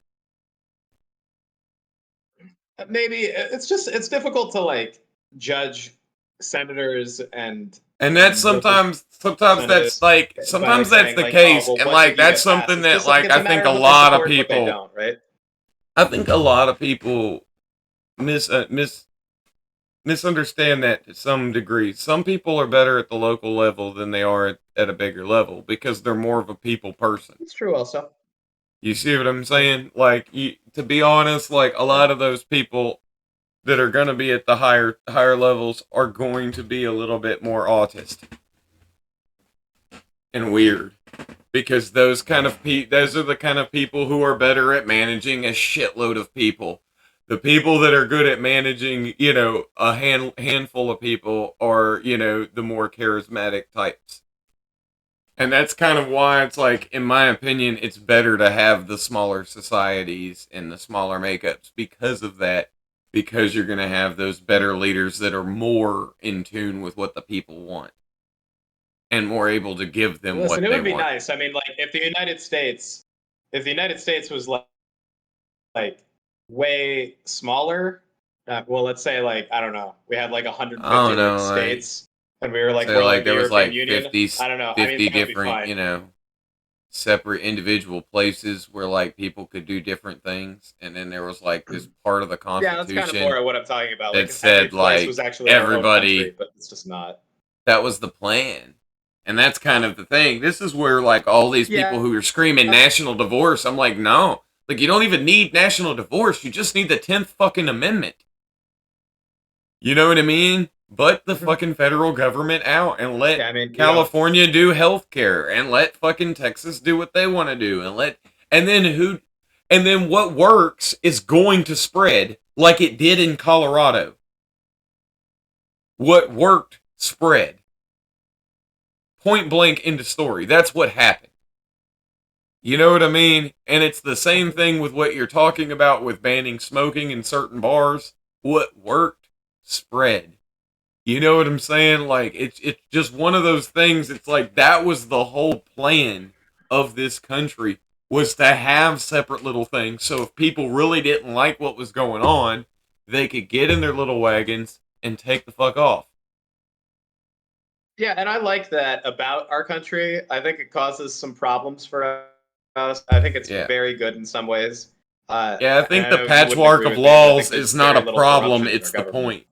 Maybe it's difficult to like judge senators and that's sometimes that's like sometimes that's the case, and like that's something that like I think a lot of people right? I think a lot of people misunderstand that to some degree. Some people are better at the local level than they are at a bigger level because they're more of a people person. It's true also. You see what I'm saying? Like to be honest, like a lot of those people that are going to be at the higher levels are going to be a little bit more autistic and weird because those are the kind of people who are better at managing a shitload of people. The people that are good at managing, a handful of people are, the more charismatic types. And that's kind of why it's like, in my opinion, it's better to have the smaller societies and the smaller makeups because of that. Because you're going to have those better leaders that are more in tune with what the people want and more able to give them what they want. It would be nice. I mean, like if the United States was like way smaller, well, let's say like I don't know, we had like 150 states, and we were like we're like there was like Union. 50, I don't know, 50 different separate individual places where like people could do different things, and then there was like this part of the Constitution. Yeah, that's kind of more of what I'm talking about. That said like was actually everybody, country, but it's just not. That was the plan, and that's kind of the thing. This is where like all these people who are screaming national divorce. I'm like, no, like you don't even need national divorce. You just need the 10th fucking amendment. You know what I mean? But the fucking federal government out and let California do healthcare and let fucking Texas do what they want to do and then what works is going to spread like it did in Colorado. What worked spread. Point blank into story. That's what happened. You know what I mean? And it's the same thing with what you're talking about with banning smoking in certain bars. What worked spread. You know what I'm saying? Like it's just one of those things. It's like that was the whole plan of this country, was to have separate little things. So if people really didn't like what was going on, they could get in their little wagons and take the fuck off. Yeah, and I like that about our country. I think it causes some problems for us. I think it's Yeah. very good in some ways. Yeah, I think and the know you wouldn't patchwork agree of with me, but I laws think there's is not very a little problem, corruption in our it's the government. point.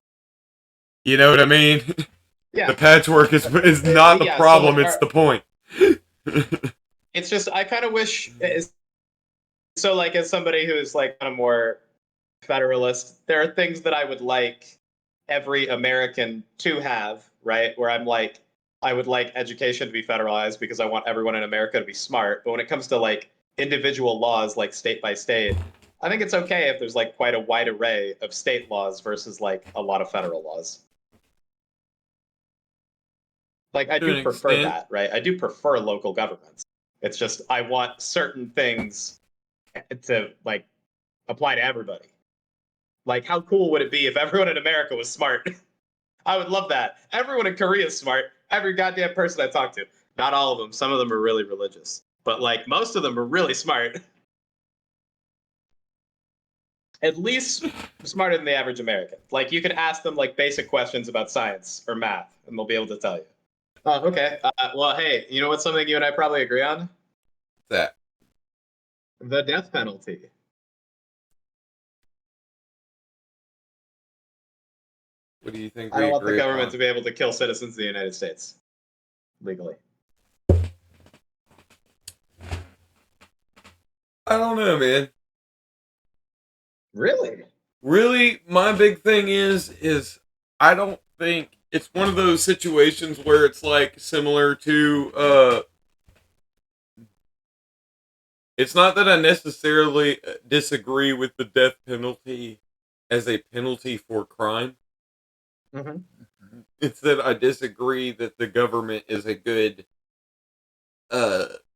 You know what I mean? Yeah. The patchwork is not the Yeah, so problem, like it's the point. it's just I kind of wish so like as somebody who's like kind of more federalist, there are things that I would like every American to have, right? Where I'm like, I would like education to be federalized because I want everyone in America to be smart. But when it comes to like individual laws, like state by state, I think it's okay if there's like quite a wide array of state laws versus like a lot of federal laws. Like I To do an prefer extent. that, right? I do prefer local governments. It's just I want certain things to like apply to everybody. Like, how cool would it be if everyone in America was smart? I would love that. Everyone in Korea is smart. Every goddamn person I talk to. Not all of them. Some of them are really religious. But, like, most of them are really smart. At least smarter than the average American. Like, you can ask them, like, basic questions about science or math, and they'll be able to tell you. Okay. Well, hey, you know what's something you and I probably agree on? That. The death penalty. What do you think I we don't want the agree government upon? to be able to kill citizens of the United States legally. I don't know, man. Really? Really, my big thing is I don't think it's one of those situations where it's like similar to it's not that I necessarily disagree with the death penalty as a penalty for crime. Mm-hmm. It's that I disagree that the government is a good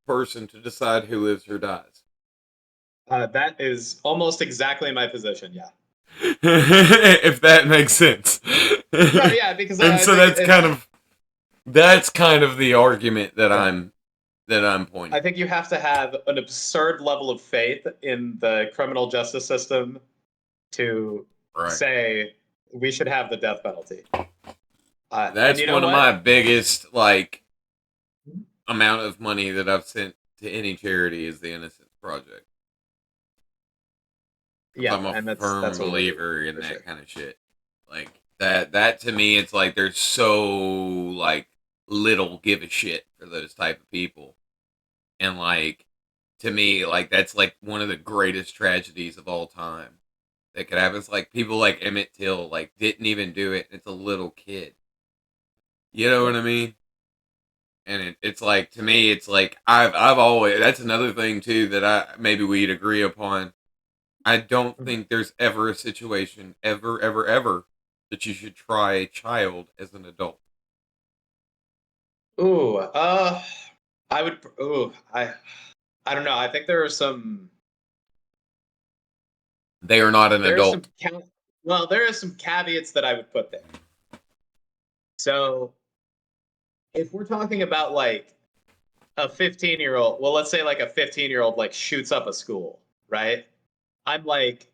person to decide who lives or dies. That is almost exactly my position. Yeah. If that makes sense. No, yeah, because And I so think that's kind of the argument that yeah. I'm pointing. I think you have to have an absurd level of faith in the criminal justice system to Right. say we should have the death penalty. And That's you know one of my what? biggest amount of money that I've sent to any charity is the Innocence Project. Yeah, I'm a and firm that's what we're doing believer in for that sure. kind of shit. Like that to me, it's like there's so like little give a shit for those type of people, and like to me, like that's like one of the greatest tragedies of all time that could happen. It's like people like Emmett Till like didn't even do it. It's a little kid. You know what I mean? And it's like to me, it's like I've always that's another thing too that I maybe we'd agree upon. I don't think there's ever a situation ever that you should try a child as an adult. Ooh, I would. Ooh, I don't know. I think there are some. They are not an There are some. adult. Well, there are some caveats that I would put there. So, if we're talking about like a 15-year-old, well, let's say like a 15-year-old like shoots up a school, right? I'm like,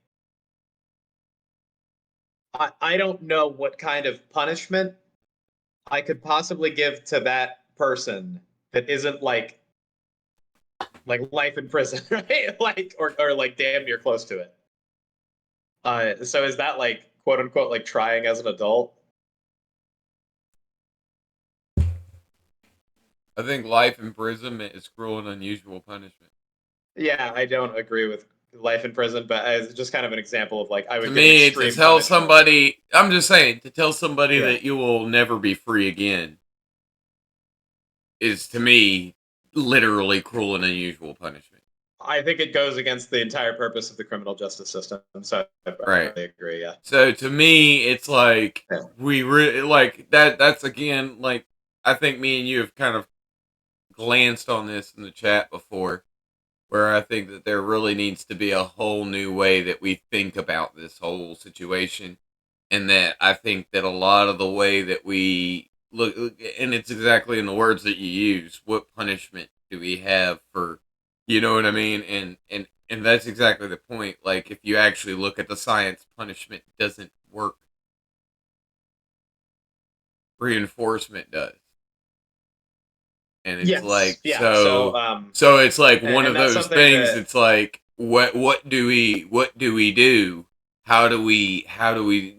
I don't know what kind of punishment I could possibly give to that person that isn't like life in prison, right? Like or like damn near close to it. So is that like quote unquote like trying as an adult? I think life imprisonment is cruel and unusual punishment. Yeah, I don't agree with life in prison, but as just kind of an example of like I To would give me, to extreme tell punishment. somebody, I'm just saying, to tell somebody Yeah. that you will never be free again is to me literally cruel and unusual punishment. I think it goes against the entire purpose of the criminal justice system. So I Right. agree. Yeah. So to me, it's like Yeah. we really like that. That's again like I think me and you have kind of glanced on this in the chat before, where I think that there really needs to be a whole new way that we think about this whole situation, and that I think that a lot of the way that we look, and it's exactly in the words that you use. What punishment do we have for, you know what I mean? And that's exactly the point. Like if you actually look at the science, punishment doesn't work. Reinforcement does. And it's Yes. like Yeah. So so it's like one and of that's those something things. that It's like what do we do? How do we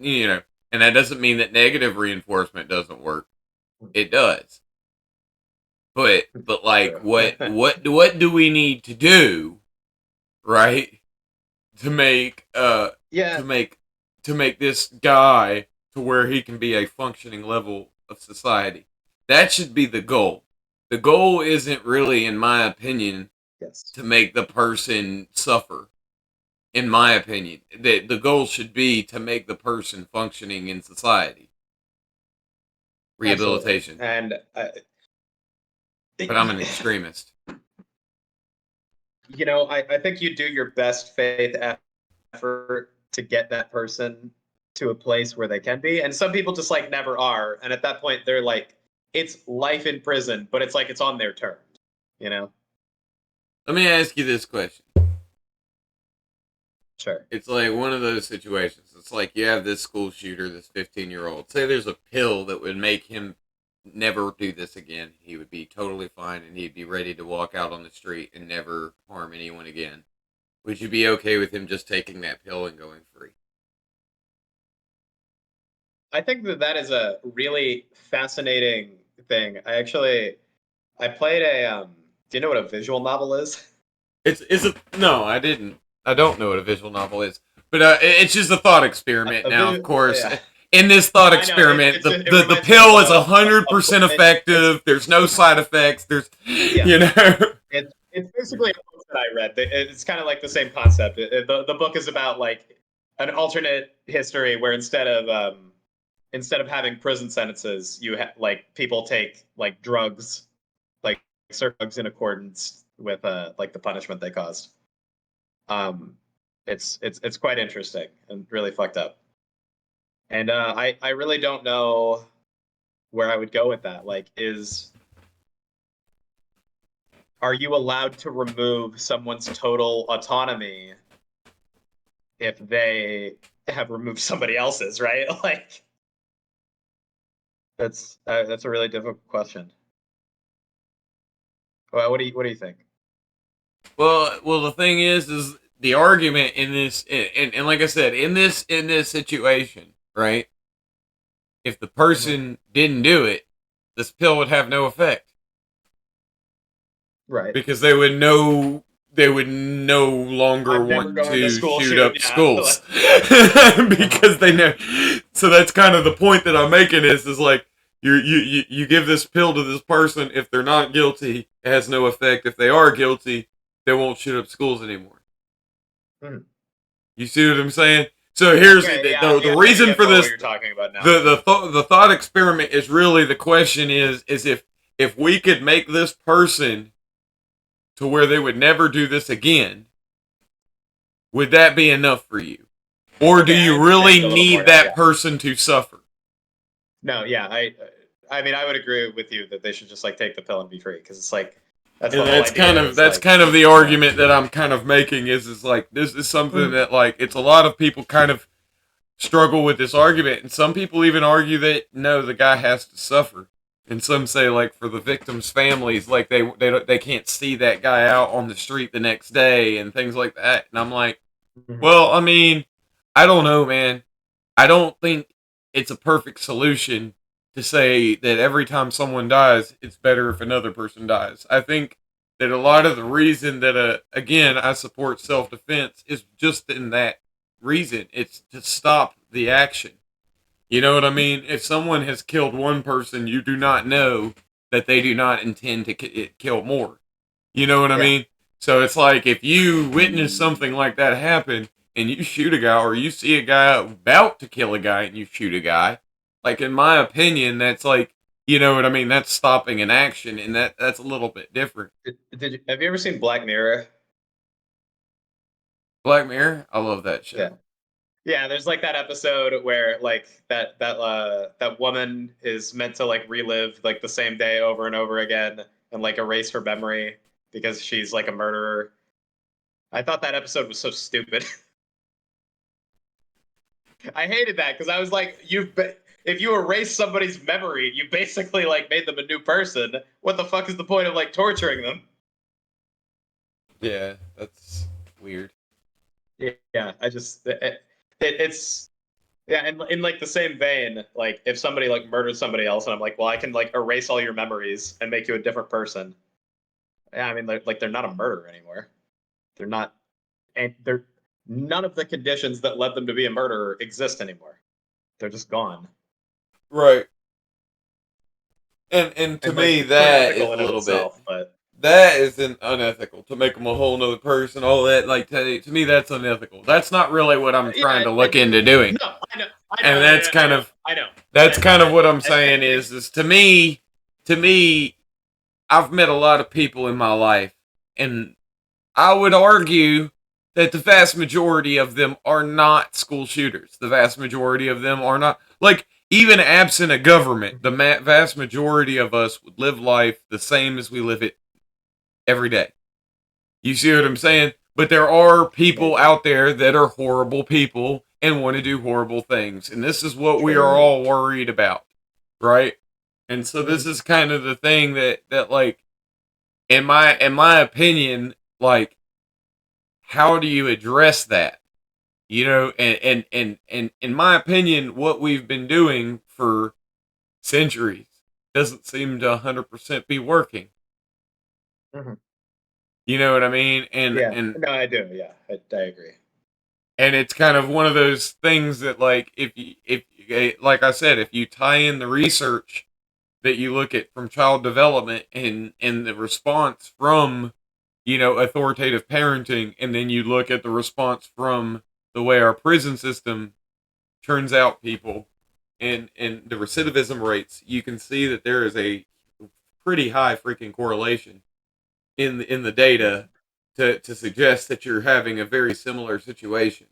you know? And that doesn't mean that negative reinforcement doesn't work. It does. But like true. what do we need to do, right? To make Yeah. to make to make this guy to where he can be a functioning level of society. That should be the goal. The goal isn't really, in my opinion, Yes. to make the person suffer. In my opinion, the goal should be to make the person functioning in society. Absolutely. Rehabilitation. And But I'm an extremist. I think you do your best faith effort to get that person to a place where they can be. And some people just like never are. And at that point, they're like, it's life in prison, but it's like it's on their terms, you know? Let me ask you this question. Sure. It's like one of those situations. It's like you have this school shooter, this 15-year-old. Say there's a pill that would make him never do this again. He would be totally fine and he'd be ready to walk out on the street and never harm anyone again. Would you be okay with him just taking that pill and going free? I think that is a really fascinating thing. I played do you know what a visual novel is? It's a no. I didn't. I don't know what a visual novel is, but it's just a thought experiment. Now, of course, Yeah. in this thought I know, experiment, it the reminds me pill of is 100% effective. There's no side effects. There's yeah. you know. It's basically a book that I read. It's kind of like the same concept. The book is about like an alternate history where instead of having prison sentences, like people take like drugs, like certain drugs in accordance with like the punishment they caused. Um, it's quite interesting and really fucked up. And I really don't know where I would go with that. Like, are you allowed to remove someone's total autonomy if they have removed somebody else's, right? Like that's a really difficult question. Well, what do you think? Well, the thing is the argument in this, and like I said, in this situation, right? If the Mhm. person didn't do it, this pill would have no effect. Right. Because they would no longer I'm never want going to to school shoot shoot. up Yeah. schools because they know. So that's kind of the point that I'm making is like you give this pill to this person. If they're not guilty, it has no effect. If they are guilty, they won't shoot up schools anymore. Mhm. You see what I'm saying? So here's Okay, the yeah, I reason get for more what this. you're talking about now. The thought experiment is really the question is if we could make this person to where they would never do this again, would that be enough for you? Or do Okay, I you understand really it a little more need now. that Yeah. person to suffer? No, yeah, I mean, I would agree with you that they should just like take the pill and be free because it's like that's And the whole that's kind idea. of Is that's like, kind of the argument that I'm kind of making is like this is something that like it's a lot of people kind of struggle with this argument, and some people even argue that no, the guy has to suffer, and some say like for the victims' families, like they can't see that guy out on the street the next day and things like that, and I'm like, Mhm. well, I mean, I don't know, man. I don't think it's a perfect solution to say that every time someone dies, it's better if another person dies. I think that a lot of the reason that, again, I support self defense is just in that reason. It's to stop the action. You know what I mean? If someone has killed one person, you do not know that they do not intend to kill more. You know what I Yeah. mean? So it's like if you witness something like that happen and you shoot a guy, or you see a guy about to kill a guy and you shoot a guy, like in my opinion, that's like, you know what I mean? That's stopping an action, and that's a little bit different. Have you ever seen Black Mirror? Black Mirror, I love that show. Yeah. Yeah, there's like that episode where like that woman is meant to like relive like the same day over and over again and like erase her memory because she's like a murderer. I thought that episode was so stupid. I hated that because I was like, if you erase somebody's memory, you basically like made them a new person. What the fuck is the point of like torturing them? Yeah, that's weird. Yeah, it's yeah, and in like the same vein, like if somebody like murdered somebody else, and I'm like, well, I can like erase all your memories and make you a different person. Yeah, I mean, they're not a murderer anymore. They're not, and they're none of the conditions that led them to be a murderer exist anymore. They're just gone. Right. And to And like me, it's that is unethical a in of little bit. itself, but That isn't unethical to make them a whole nother person. All that, like to me, that's unethical. That's not really what I'm trying to look into doing. No, I know, And that's kind of I know. that's kind of what I'm saying is to me, I've met a lot of people in my life, and I would argue that the vast majority of them are not school shooters. The vast majority of them are not, like, even absent a government, the vast majority of us would live life the same as we live it every day. You see what I'm saying? But there are people out there that are horrible people and want to do horrible things. And this is what we are all worried about, right? And so this is kind of the thing that like in my opinion, like, how do you address that? You know, and in my opinion, what we've been doing for centuries doesn't seem to 100% be working. Mhm. You know what I mean? Yeah, And no, I do. Yeah, I agree. and it's kind of one of those things that, like, if like I said, if you tie in the research that you look at from child development and the response from, you know, authoritative parenting, and then you look at the response from the way our prison system turns out people and the recidivism rates, you can see that there is a pretty high freaking correlation in the data to suggest that you're having a very similar situation.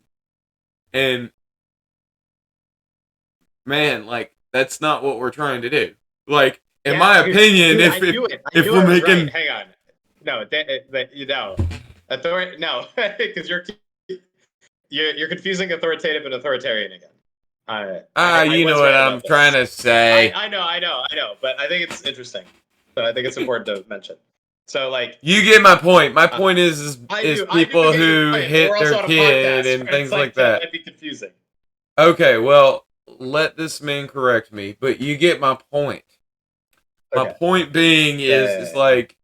And man, like, that's not what we're trying to do. Like, in my opinion, dude, if we're making right. Hang on, no, you know, no, because you're confusing authoritative and authoritarian again. you know was what right I'm about trying to this. say. I know, but I think it's interesting. So I think it's important to mention. So like, You get my point. My point I is do people get your who point, but we're hit also their on a kid podcast and where it's things like like that that. might be confusing. Okay, well, let this man correct me, but you get my point. My Okay. point being is like,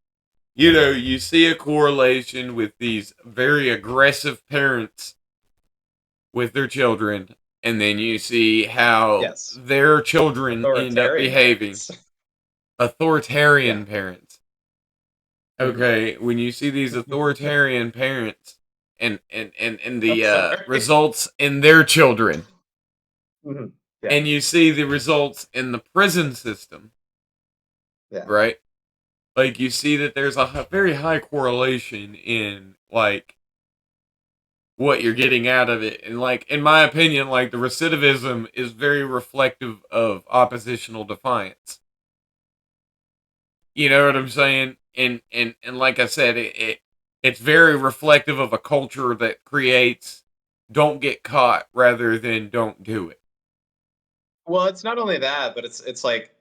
you know, you see a correlation with these very aggressive parents with their children, and then you see how their children end up behaving. Authoritarian parents. Okay, when you see these authoritarian parents and the results in their children, and you see the results in the prison system, right? Like, you see that there's a very high correlation in, like, what you're getting out of it. And, like, in my opinion, like, the recidivism is very reflective of oppositional defiance. You know what I'm saying? And like I said, it's very reflective of a culture that creates don't get caught rather than don't do it. Well, it's not only that, but it's like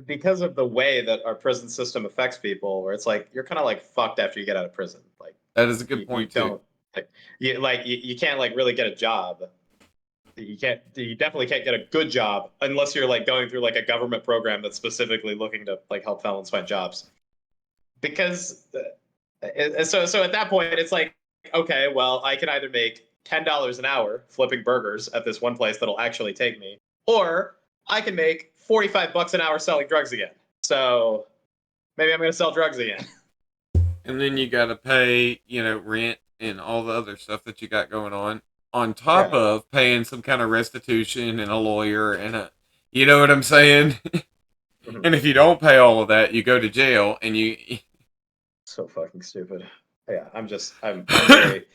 because of the way that our prison system affects people, where it's like you're kind of like fucked after you get out of prison. Like That is a good point, you too. don't you can't like really get a job. You definitely can't get a good job unless you're like going through like a government program that's specifically looking to like help felons find jobs. Because so at that point it's like, okay, well, I can either make $10 an hour flipping burgers at this one place that'll actually take me, or I can make $45 an hour selling drugs again. So maybe I'm going to sell drugs again. and then you got to pay, rent and all the other stuff that you got going on top Yeah. of paying some kind of restitution and a lawyer you know what I'm saying? Mhm. And if you don't pay all of that, you go to jail and you. So fucking stupid. Yeah, I'm very.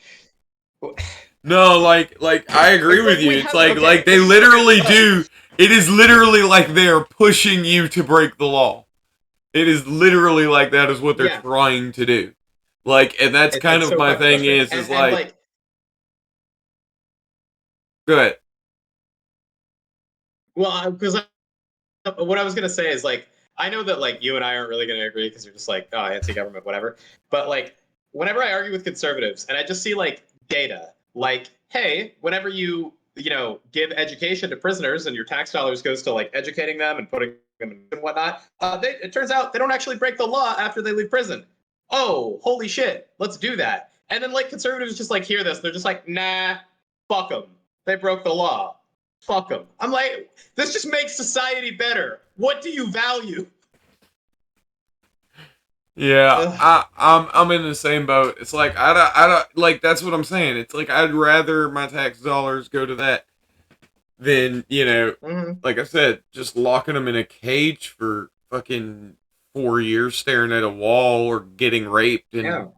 No, like I agree It's with like you. we It's have like okay. they This is what I literally love. do. It is literally like they're pushing you to break the law. It is literally like that is what they're Yeah, trying to do. Like, and that's kind it's of so my fucking thing frustrating. is And like, like, good. well, because what I was gonna say is like, I know that like you and I aren't really gonna agree because you're just like, oh, anti-government, whatever. But like, whenever I argue with conservatives and I just see like data, like, hey, whenever you give education to prisoners and your tax dollars goes to like educating them and putting them in and whatnot, it turns out they don't actually break the law after they leave prison. Oh, holy shit, let's do that. And then like conservatives just like hear this, they're just like, nah, fuck them. They broke the law. Fuck them. I'm like, this just makes society better. What do you value? Yeah, Ugh. I'm in the same boat. It's like I don't like that's what I'm saying. It's like I'd rather my tax dollars go to that than Mhm. like I said, just locking them in a cage for fucking 4 years, staring at a wall, or getting raped and Yeah.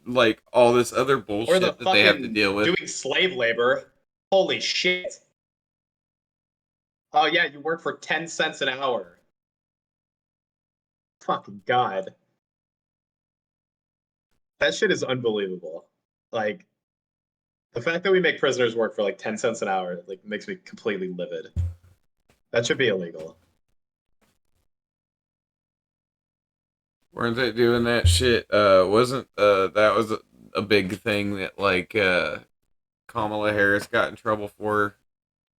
like all this other Or the bullshit that they have to fucking deal with. doing slave labor. Holy shit. Oh yeah, you work for 10 cents an hour. Fucking god. That shit is unbelievable. Like the fact that we make prisoners work for like 10 cents an hour like makes me completely livid. That should be illegal. Weren't they doing that shit? Wasn't that was a big thing that like Kamala Harris got in trouble for?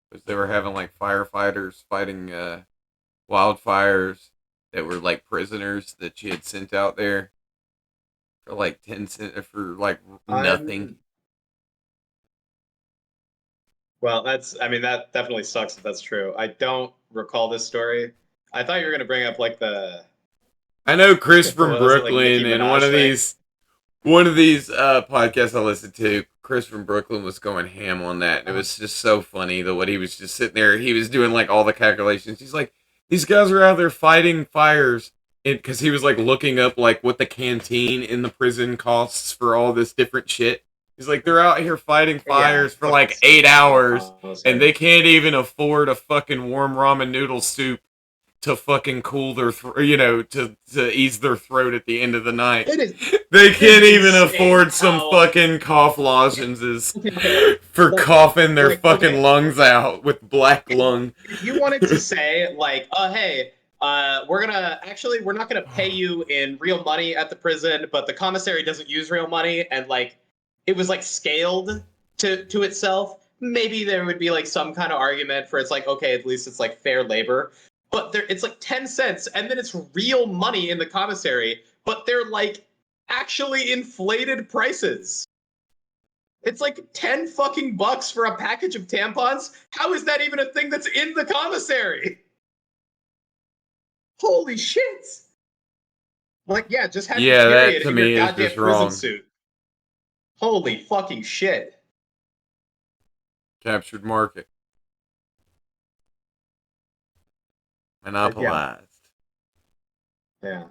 Because they were having like firefighters fighting wildfires that were like prisoners that she had sent out there for like 10 cents for like nothing. I'm Well, I mean, that definitely sucks if that's true. I don't recall this story. I thought you were going to bring up like I know Chris what from was it, like Brooklyn Nicki and one Minaj of thing? these podcasts I listened to, Chris from Brooklyn was going ham on that, and it Uh, was just so funny the what he was just sitting there. He was doing like all the calculations. He's like, these guys are out there fighting fires, because he was like looking up like what the canteen in the prison costs for all this different shit. He's like, they're out here fighting yeah, fires for fucking like 8 hours, and commissary. they can't even afford a fucking warm ramen noodle soup to fucking cool their to ease their throat at the end of the night. It is They it is can't even insane afford some how fucking cough lozenges okay, for coughing their fucking okay. lungs out with black lung. If you wanted to say like, hey, we're not gonna pay you in real money at the prison, but the commissary doesn't use real money, and like it was like scaled to itself. Maybe there would be like some kind of argument for it's like okay, at least it's like fair labor, but it's like 10 cents, and then it's real money in the commissary, but they're like actually inflated prices. It's like 10 fucking bucks for a package of tampons. How is that even a thing that's in the commissary? Holy shit. Like, yeah, just have your Yeah, that period to in your me is just goddamn prison wrong. suit. Holy fucking shit. Captured market, Yeah, monopolized. yeah.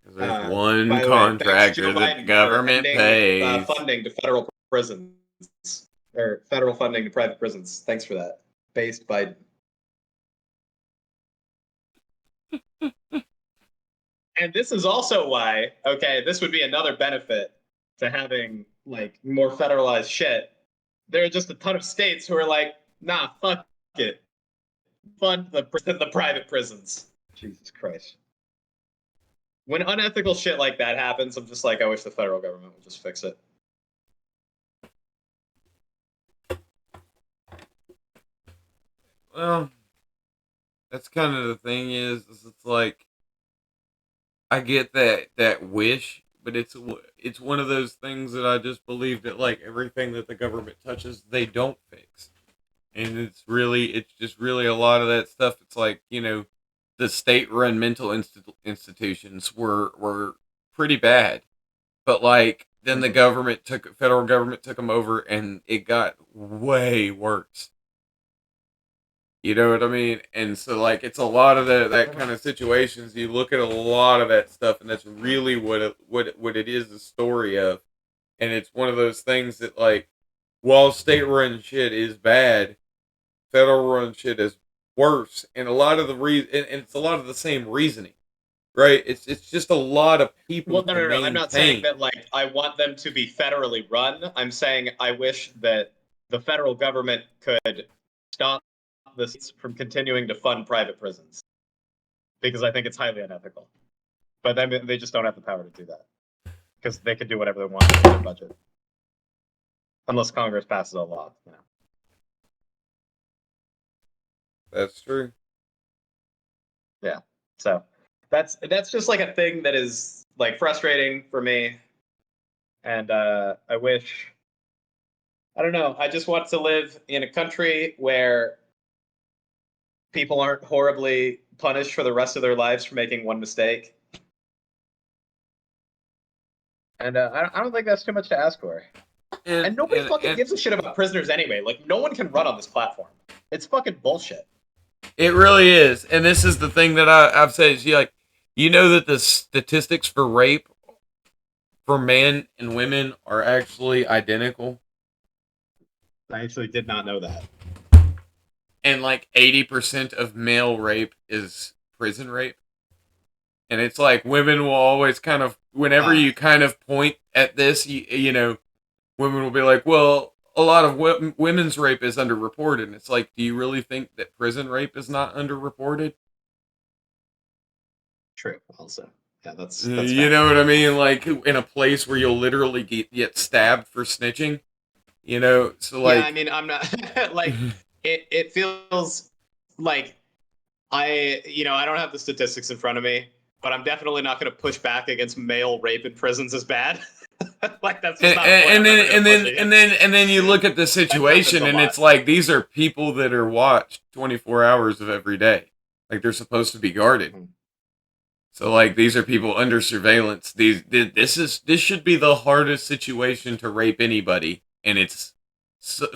Because there's one By the way, thanks Joe contractor that the Biden for government ending pays. funding to federal prisons or federal funding to private prisons. Thanks for that. Based Biden. And this is also why, okay, this would be another benefit to having like more federalized shit. There are just a ton of states who are like, nah, fuck it. Fund the private prisons. Jesus Christ. When unethical shit like that happens, I'm just like, I wish the federal government would just fix it. Well, that's kind of the thing is it's like I get that wish, but it's one of those things that I just believe that like everything that the government touches, they don't fix, and it's just really a lot of that stuff. It's like the state-run mental institutions were pretty bad, but like then the federal government took them over, and it got way worse. You know what I mean? And so like it's a lot of that kind of situations. You look at a lot of that stuff, and that's really what it is the story of. And it's one of those things that like while state run shit is bad, federal run shit is worse. And a lot of the and it's a lot of the same reasoning. Right? It's just a lot of people Well, no, to no, no. I'm not saying maintain. that like I want them to be federally run. I'm saying I wish that the federal government could stop the states from continuing to fund private prisons because I think it's highly unethical. But then they just don't have the power to do that because they could do whatever they want with their budget, unless Congress passes a law. You know. That's true. Yeah. So that's just like a thing that is like frustrating for me, and I wish. I don't know. I just want to live in a country where people aren't horribly punished for the rest of their lives for making one mistake. And I don't think that's too much to ask for. And nobody fucking gives a shit about prisoners anyway. Like, no one can run on this platform. It's fucking bullshit. It really is. And this is the thing that I've said is you know that the statistics for rape for men and women are actually identical. I actually did not know that. And like 80% of male rape is prison rape. And it's like women will always kind of, whenever you kind of point at this, you know, women will be like, well, a lot of women's rape is underreported. And it's like, do you really think that prison rape is not underreported? True, also. Yeah, that's you know what I mean? Like in a place where you'll literally get stabbed for snitching. You know, so like, yeah, I mean, I'm not like it feels like I don't have the statistics in front of me, but I'm definitely not going to push back against male rape in prisons as bad. Like that's just not and then you look at the situation, and it's like these are people that are watched 24 hours of every day, like they're supposed to be guarded. Mm-hmm. So like these are people under surveillance. This should be the hardest situation to rape anybody, and it's so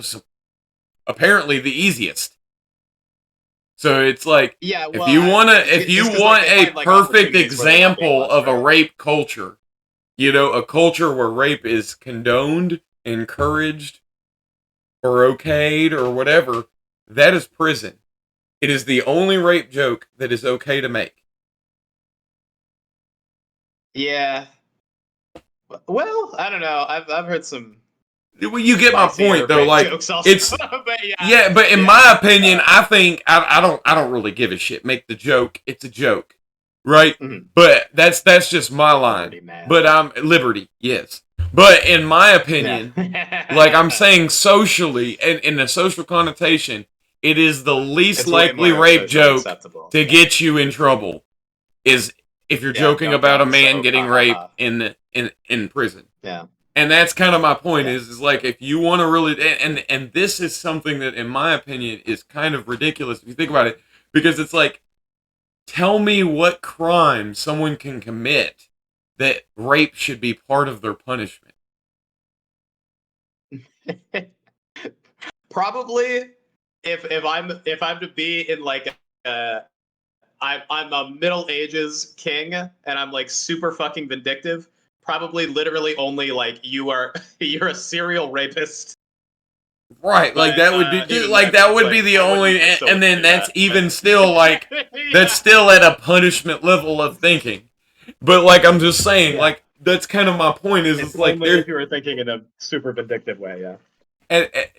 apparently the easiest. So it's like, yeah, well, if you want a perfect example of a rape culture, you know, a culture where rape is condoned, encouraged, or okayed, or whatever, that is prison. It is the only rape joke that is okay to make. Yeah. Well, I don't know. I've heard some. Well, you get my point, though. Like it's but but in my opinion, I think I don't really give a shit. Make the joke. It's a joke, right? Mm-hmm. But that's just my line. Liberty, but I'm liberty, yes. But in my opinion, like I'm saying, socially and in a social connotation, it is the least likely rape joke to get you in trouble. Is if you're joking about a man getting raped in prison. Yeah. And that's kind of my point is like, if you want to really, and this is something that in my opinion is kind of ridiculous if you think about it, because it's like, tell me what crime someone can commit that rape should be part of their punishment. Probably if I'm to be in like I'm a Middle Ages king and I'm like super fucking vindictive. Probably literally only like you're a serial rapist. Right, but, like that would be like that would be the only and then that's even still like that's still at a punishment level of thinking. But like I'm just saying, like that's kind of my point is it's like if you were thinking in a super vindictive way, yeah.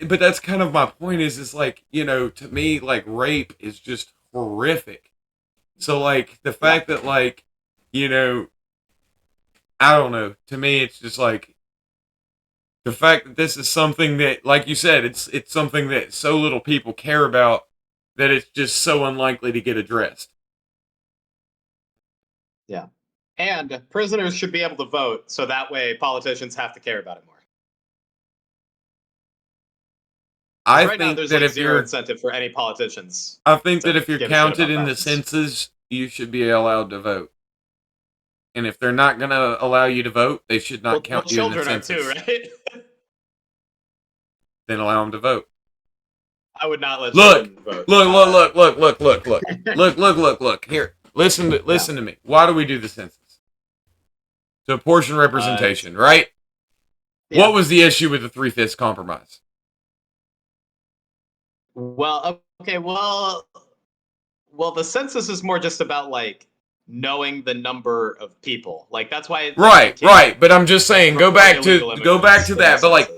But that's kind of my point is like, you know, to me like rape is just horrific. So like the fact that like, you know, I don't know. To me, it's just like the fact that this is something that, like you said, it's something that so little people care about that it's just so unlikely to get addressed. Yeah, and prisoners should be able to vote, so that way politicians have to care about it more. I right think now, there's that like if zero incentive for any politicians. I think that if you're counted in the census, you should be allowed to vote. And if they're not going to allow you to vote, they should not count you in the children census. are too, right? Then allow them to vote. I would not let Look, children vote. Look. Here, listen to me. Why do we do the census? To apportion representation, right? Yeah. What was the issue with the 3/5 compromise? Well, okay, well, the census is more just about like knowing the number of people. Like that's why. Right. But I'm just saying, go back to that. But like,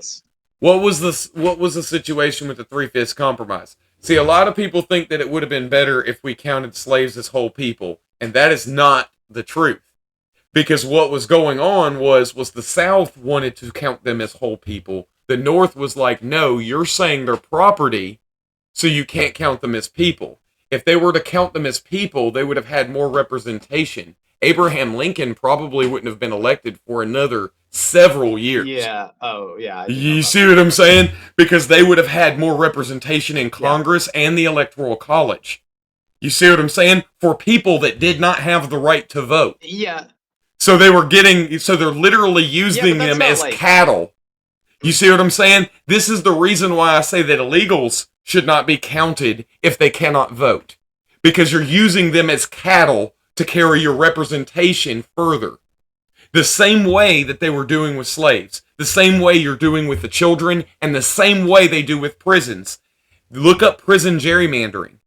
what was the situation with the 3/5 compromise? See, a lot of people think that it would have been better if we counted slaves as whole people, and that is not the truth. Because what was going on was the South wanted to count them as whole people. The North was like, no, you're saying they're property, so you can't count them as people. If they were to count them as people, they would have had more representation. Abraham Lincoln probably wouldn't have been elected for another several years. Yeah. Oh, yeah. You see what I'm saying? Because they would have had more representation in Congress and the Electoral College. You see what I'm saying? For people that did not have the right to vote. Yeah. So they're literally using them as cattle. You see what I'm saying? This is the reason why I say that illegals should not be counted if they cannot vote. Because you're using them as cattle to carry your representation further. The same way that they were doing with slaves. The same way you're doing with the children. And the same way they do with prisons. Look up prison gerrymandering.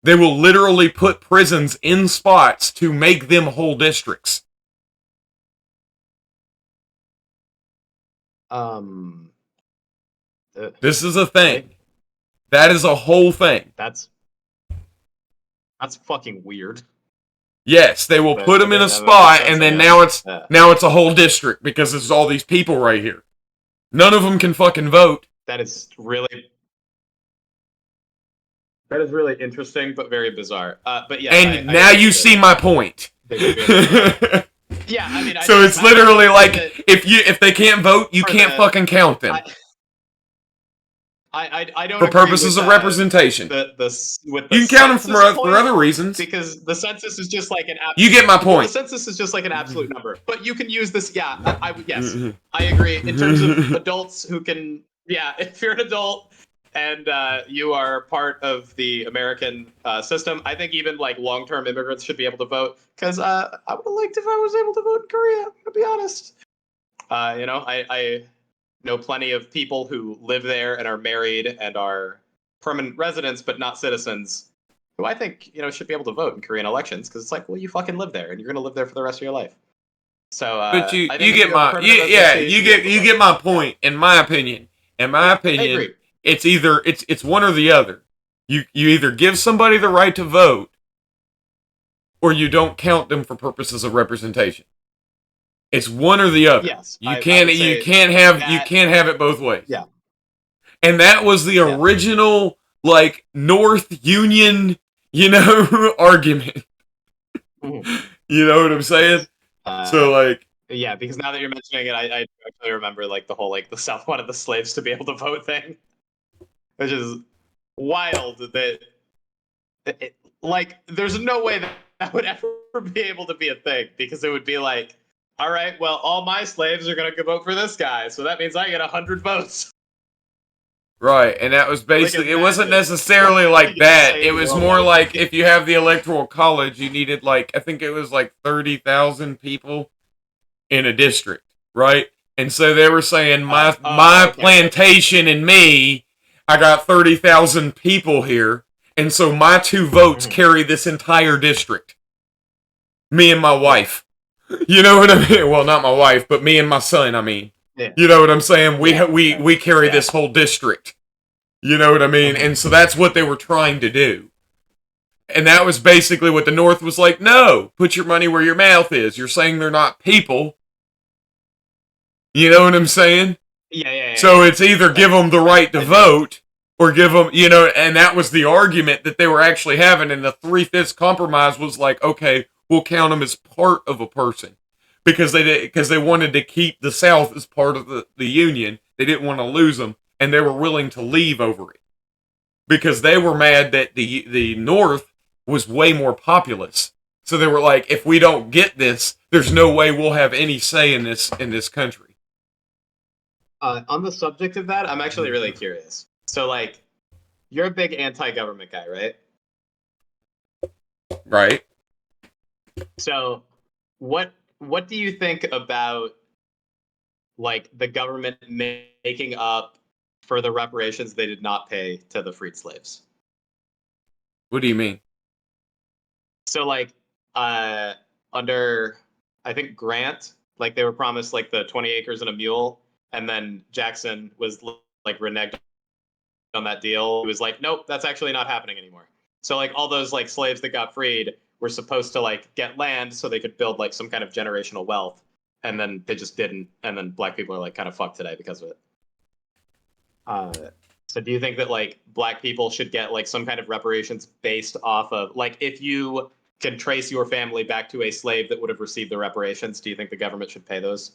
They will literally put prisons in spots to make them whole districts. This is a thing. That is a whole thing. That's fucking weird. Yes, they will put them in a spot, and then now it's a whole district because there's all these people right here. None of them can fucking vote. That is really interesting, but very bizarre. But yeah, and now you see my point. Yeah, I mean, so it's literally like if they can't vote, you can't fucking count them. I don't for purposes of representation. You can count them for other reasons because the census is just like an. You get my point. The census is just like an absolute number, but you can use this. Yeah, yes, I agree. In terms of adults who can, if you're an adult and you are part of the American system, I think even like long-term immigrants should be able to vote. Because I would have liked if I was able to vote in Korea. To be honest, I know plenty of people who live there and are married and are permanent residents but not citizens, who I think should be able to vote in Korean elections because it's like, well, you fucking live there and you're gonna live there for the rest of your life. So, but you get my point. In my opinion, it's either it's one or the other. You either give somebody the right to vote, or you don't count them for purposes of representation. It's one or the other. Yes, you can't have it both ways. Yeah, and that was the original like North Union, argument. Mm-hmm. You know what I'm saying? So like, yeah, because now that you're mentioning it, I actually remember like the whole like the South wanted the slaves to be able to vote thing, which is wild. Like, there's no way that would ever be able to be a thing because it would be like, all right, well, all my slaves are going to vote for this guy, so that means I get 100 votes. Right, and that was basically, it wasn't necessarily like that. It was more like if you have the Electoral College, you needed like, I think it was like 30,000 people in a district, right? And so they were saying, my plantation and me, I got 30,000 people here, and so my 2 votes carry this entire district. Me and my wife. You know what I mean? Well, not my wife, but me and my son, I mean. Yeah. You know what I'm saying? We carry this whole district. You know what I mean? And so that's what they were trying to do. And that was basically what the North was like, no, put your money where your mouth is. You're saying they're not people. You know what I'm saying? Yeah. So it's either give them the right to vote or give them, and that was the argument that they were actually having. And the 3/5 compromise was like, okay, we'll count them as part of a person because they wanted to keep the South as part of the Union. They didn't want to lose them, and they were willing to leave over it because they were mad that the North was way more populous. So they were like, if we don't get this, there's no way we'll have any say in this country. On the subject of that, I'm actually really curious. So, like, you're a big anti-government guy, right? Right. So, what do you think about like the government making up for the reparations they did not pay to the freed slaves? What do you mean? So, like, under I think Grant, like they were promised like the 20 acres and a mule, and then Jackson was like reneged on that deal. He was like, nope, that's actually not happening anymore. So like all those like slaves that got freed were supposed to like get land so they could build like some kind of generational wealth, and then they just didn't, and then black people are like kind of fucked today because of it. So do you think that like black people should get like some kind of reparations based off of like if you can trace your family back to a slave that would have received the reparations, do you think the government should pay those?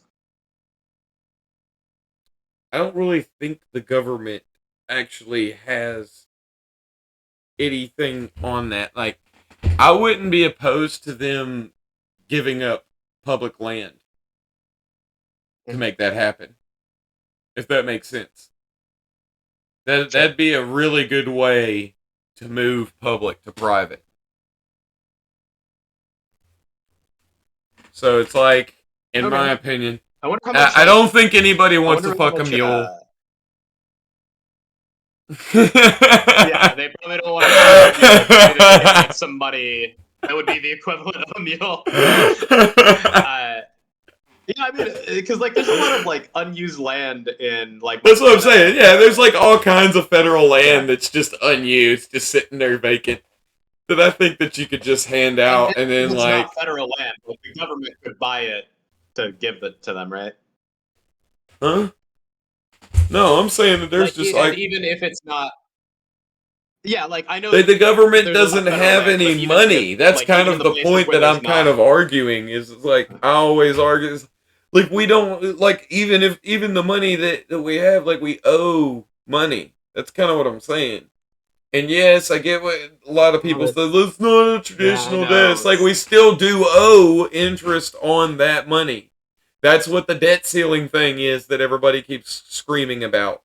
I don't really think the government actually has anything on that. Like, I wouldn't be opposed to them giving up public land to make that happen, if that makes sense. That'd be a really good way to move public to private. So it's like, in my opinion, I wonder how much. I don't think anybody wants to fuck a mule. Yeah, they probably don't want to get some money that would be the equivalent of a mule. Yeah, I mean, because like there's a lot of like unused land in like. That's what I'm saying. Yeah, there's like all kinds of federal land that's just unused, just sitting there vacant. That I think that you could just hand out, and then it's like not federal land, but the government could buy it to give it to them, right? Huh? No, I'm saying that there's just like even if it's not. Yeah, like I know the government doesn't have any money. That's like, kind of the point that I'm kind of arguing. Is like I always argue. Is, like we don't like even the money that we have, like we owe money. That's kind of what I'm saying. And yes, I get what a lot of people say. It's not a traditional debt. It's like we still do owe interest on that money. That's what the debt ceiling thing is that everybody keeps screaming about.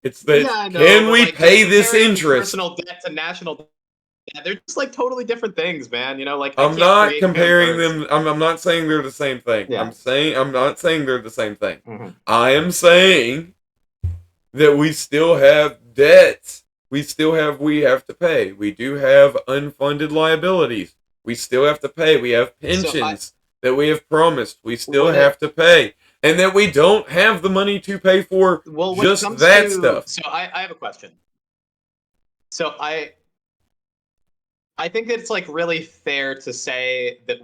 It's that can we like, pay this interest? Personal debt to national debt. They're just like totally different things, man. You know, like I'm not comparing them. I'm not saying they're the same thing. Yeah. I'm not saying they're the same thing. Mm-hmm. I am saying that we still have debts. We have to pay. We do have unfunded liabilities. We still have to pay. We have pensions that we have promised. We still have to pay. And that we don't have the money to pay for just that stuff. So I have a question. So I think it's like really fair to say that,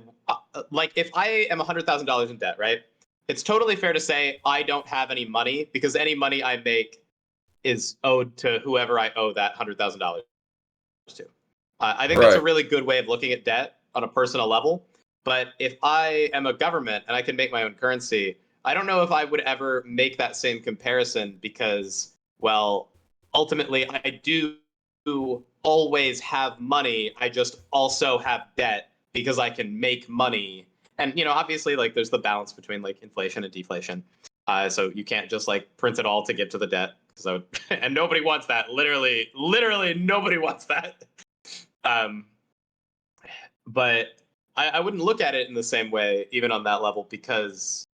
like, if I am $100,000 in debt, right? It's totally fair to say I don't have any money because any money I make is owed to whoever I owe that $100,000 to. I think that's a really good way of looking at debt on a personal level. But if I am a government and I can make my own currency, I don't know if I would ever make that same comparison because, well, ultimately I do always have money. I just also have debt because I can make money. And, you know, obviously, like, there's the balance between, like, inflation and deflation. So you can't just, like, print it all to get to the debt. So, and nobody wants that. Literally, nobody wants that. But I wouldn't look at it in the same way, even on that level, because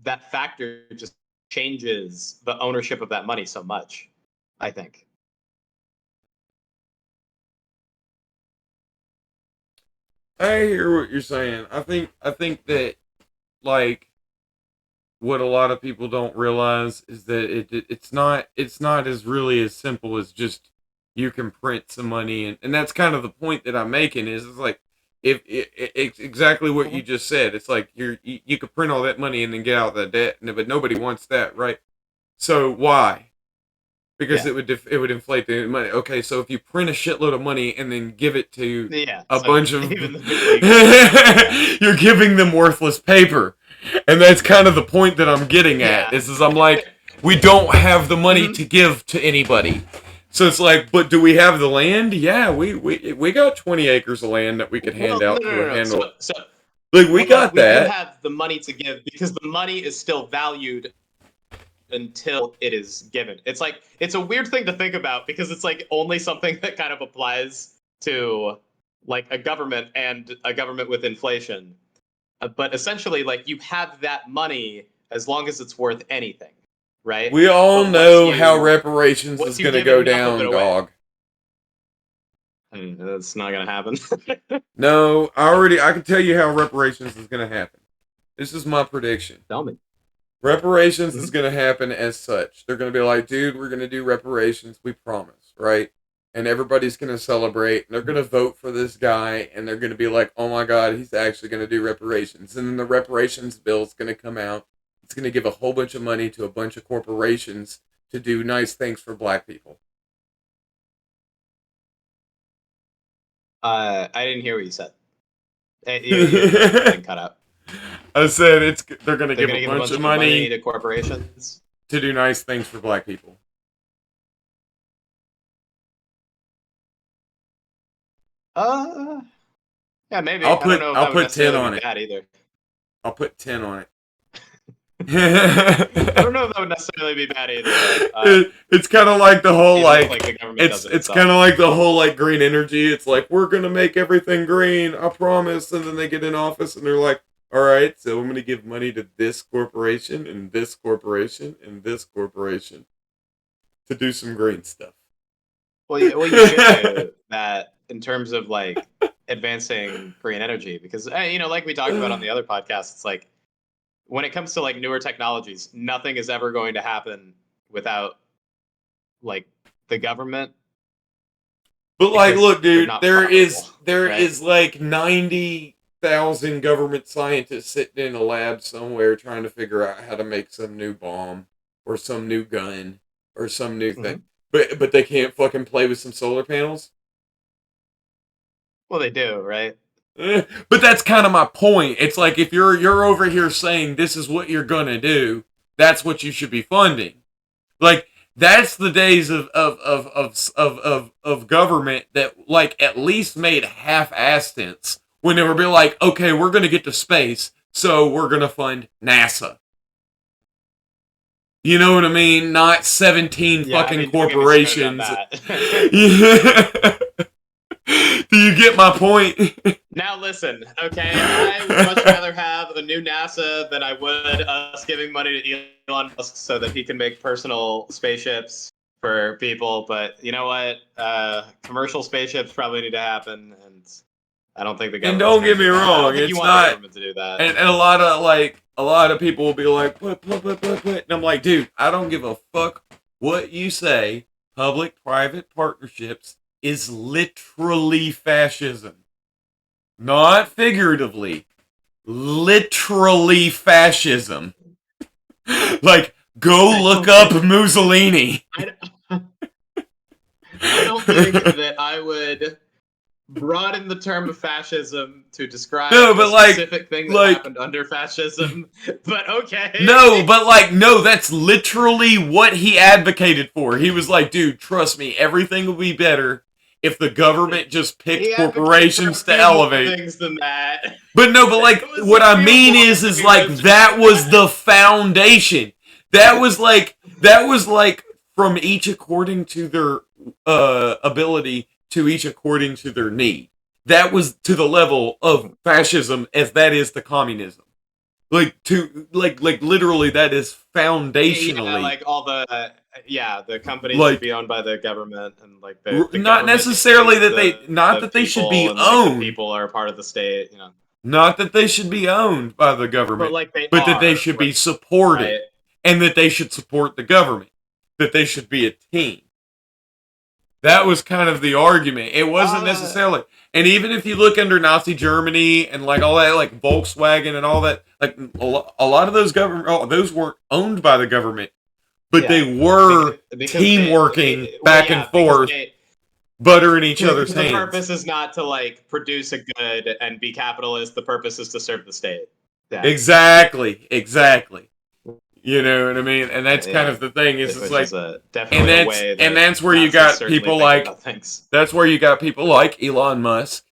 that factor just changes the ownership of that money so much, I think. I hear what you're saying. I think that, like, what a lot of people don't realize is that it's not as really as simple as just you can print some money, and that's kind of the point that I'm making is it's like if it's exactly what you just said. It's like you could print all that money and then get out that debt, but nobody wants that, right? So why? Because it would inflate the money. Okay, so if you print a shitload of money and then give it to a bunch of you're giving them worthless paper. And that's kind of the point that I'm getting at. Is I'm like, we don't have the money to give to anybody. So it's like, but do we have the land? Yeah, we got 20 acres of land that we could hand out to a handle. So Like we got we do that. have the money to give because the money is still valued until it is given. It's like it's a weird thing to think about because it's like only something that kind of applies to like a government and a government with inflation. But essentially, like you have that money as long as it's worth anything, right? We all But know how reparations is once you going to give go enough of it down, away, dog. that's not gonna happen. No, I can tell you how reparations is going to happen. This is my prediction. Tell me. Reparations is going to happen as such. They're going to be like, dude, we're going to do reparations. We promise, right? And everybody's going to celebrate. And they're going to vote for this guy. And they're going to be like, oh my God, he's actually going to do reparations. And then the reparations bill is going to come out. It's going to give a whole bunch of money to a bunch of corporations to do nice things for black people. I didn't hear what you said. You cut out. I said they're going to give Gonna a bunch of money to corporations to do nice things for black people. Yeah, maybe. I'll I don't know if I'll that would put 10 necessarily on be it. bad either. I'll put 10 on it. I don't know if that would necessarily be bad either. It's kind of like the whole like the government it's kind of like the whole like green energy. It's like we're gonna make everything green, I promise. And then they get in office and they're like, all right, so I'm gonna give money to this corporation and this corporation and this corporation to do some green stuff. Well, you should do that in terms of like advancing green energy because like we talked about on the other podcast, it's like when it comes to like newer technologies, nothing is ever going to happen without like the government. But like, look, dude, there right? is like 90,000 government scientists sitting in a lab somewhere trying to figure out how to make some new bomb or some new gun or some new thing. But they can't fucking play with some solar panels. Well, they do, right? But that's kind of my point. It's like if you're over here saying this is what you're gonna do, that's what you should be funding. Like that's the days of government that like at least made half-ass stints when they were be like, okay, we're gonna get to space, so we're gonna fund NASA. You know what I mean? Not 17 fucking corporations. Do you get my point? Now listen, okay, I would much rather have a new NASA than I would us giving money to Elon Musk so that he can make personal spaceships for people. But you know what? Commercial spaceships probably need to happen, and I don't think the government. And don't get me wrong, it's not. The government to do that. And a lot of people will be like, put. And I'm like, dude, I don't give a fuck what you say. Public-private partnerships is literally fascism. Not figuratively. Literally fascism. Like, go look up Mussolini. I don't think that I would broaden the term of fascism to describe a specific thing that happened under fascism. But okay. No, that's literally what he advocated for. He was like, dude, trust me, everything will be better if the government just picked corporations to elevate. Things than that. But like, what I mean is like, that was the foundation. That was like from each according to their ability to each according to their need. That was to the level of fascism as that is to communism. Like literally that is foundationally. Yeah, like all the companies should be owned by the government and like the not necessarily that they should be owned. The people are part of the state, you know. Not that they should be owned by the government, but that they should be supported, right? And that they should support the government. That they should be a team. That was kind of the argument. It wasn't necessarily. And even if you look under Nazi Germany and like all that, like Volkswagen and all that, like a lot of those those weren't owned by the government, but they were team working back and forth, buttering each other's hands. The purpose is not to like produce a good and be capitalist. The purpose is to serve the state. Yeah. Exactly. You know what I mean? And that's kind Yeah, of the thing. Is it's which is like, definitely a way and that that's where you Nazis got certainly people think like about things. that's where you got people like Elon Musk,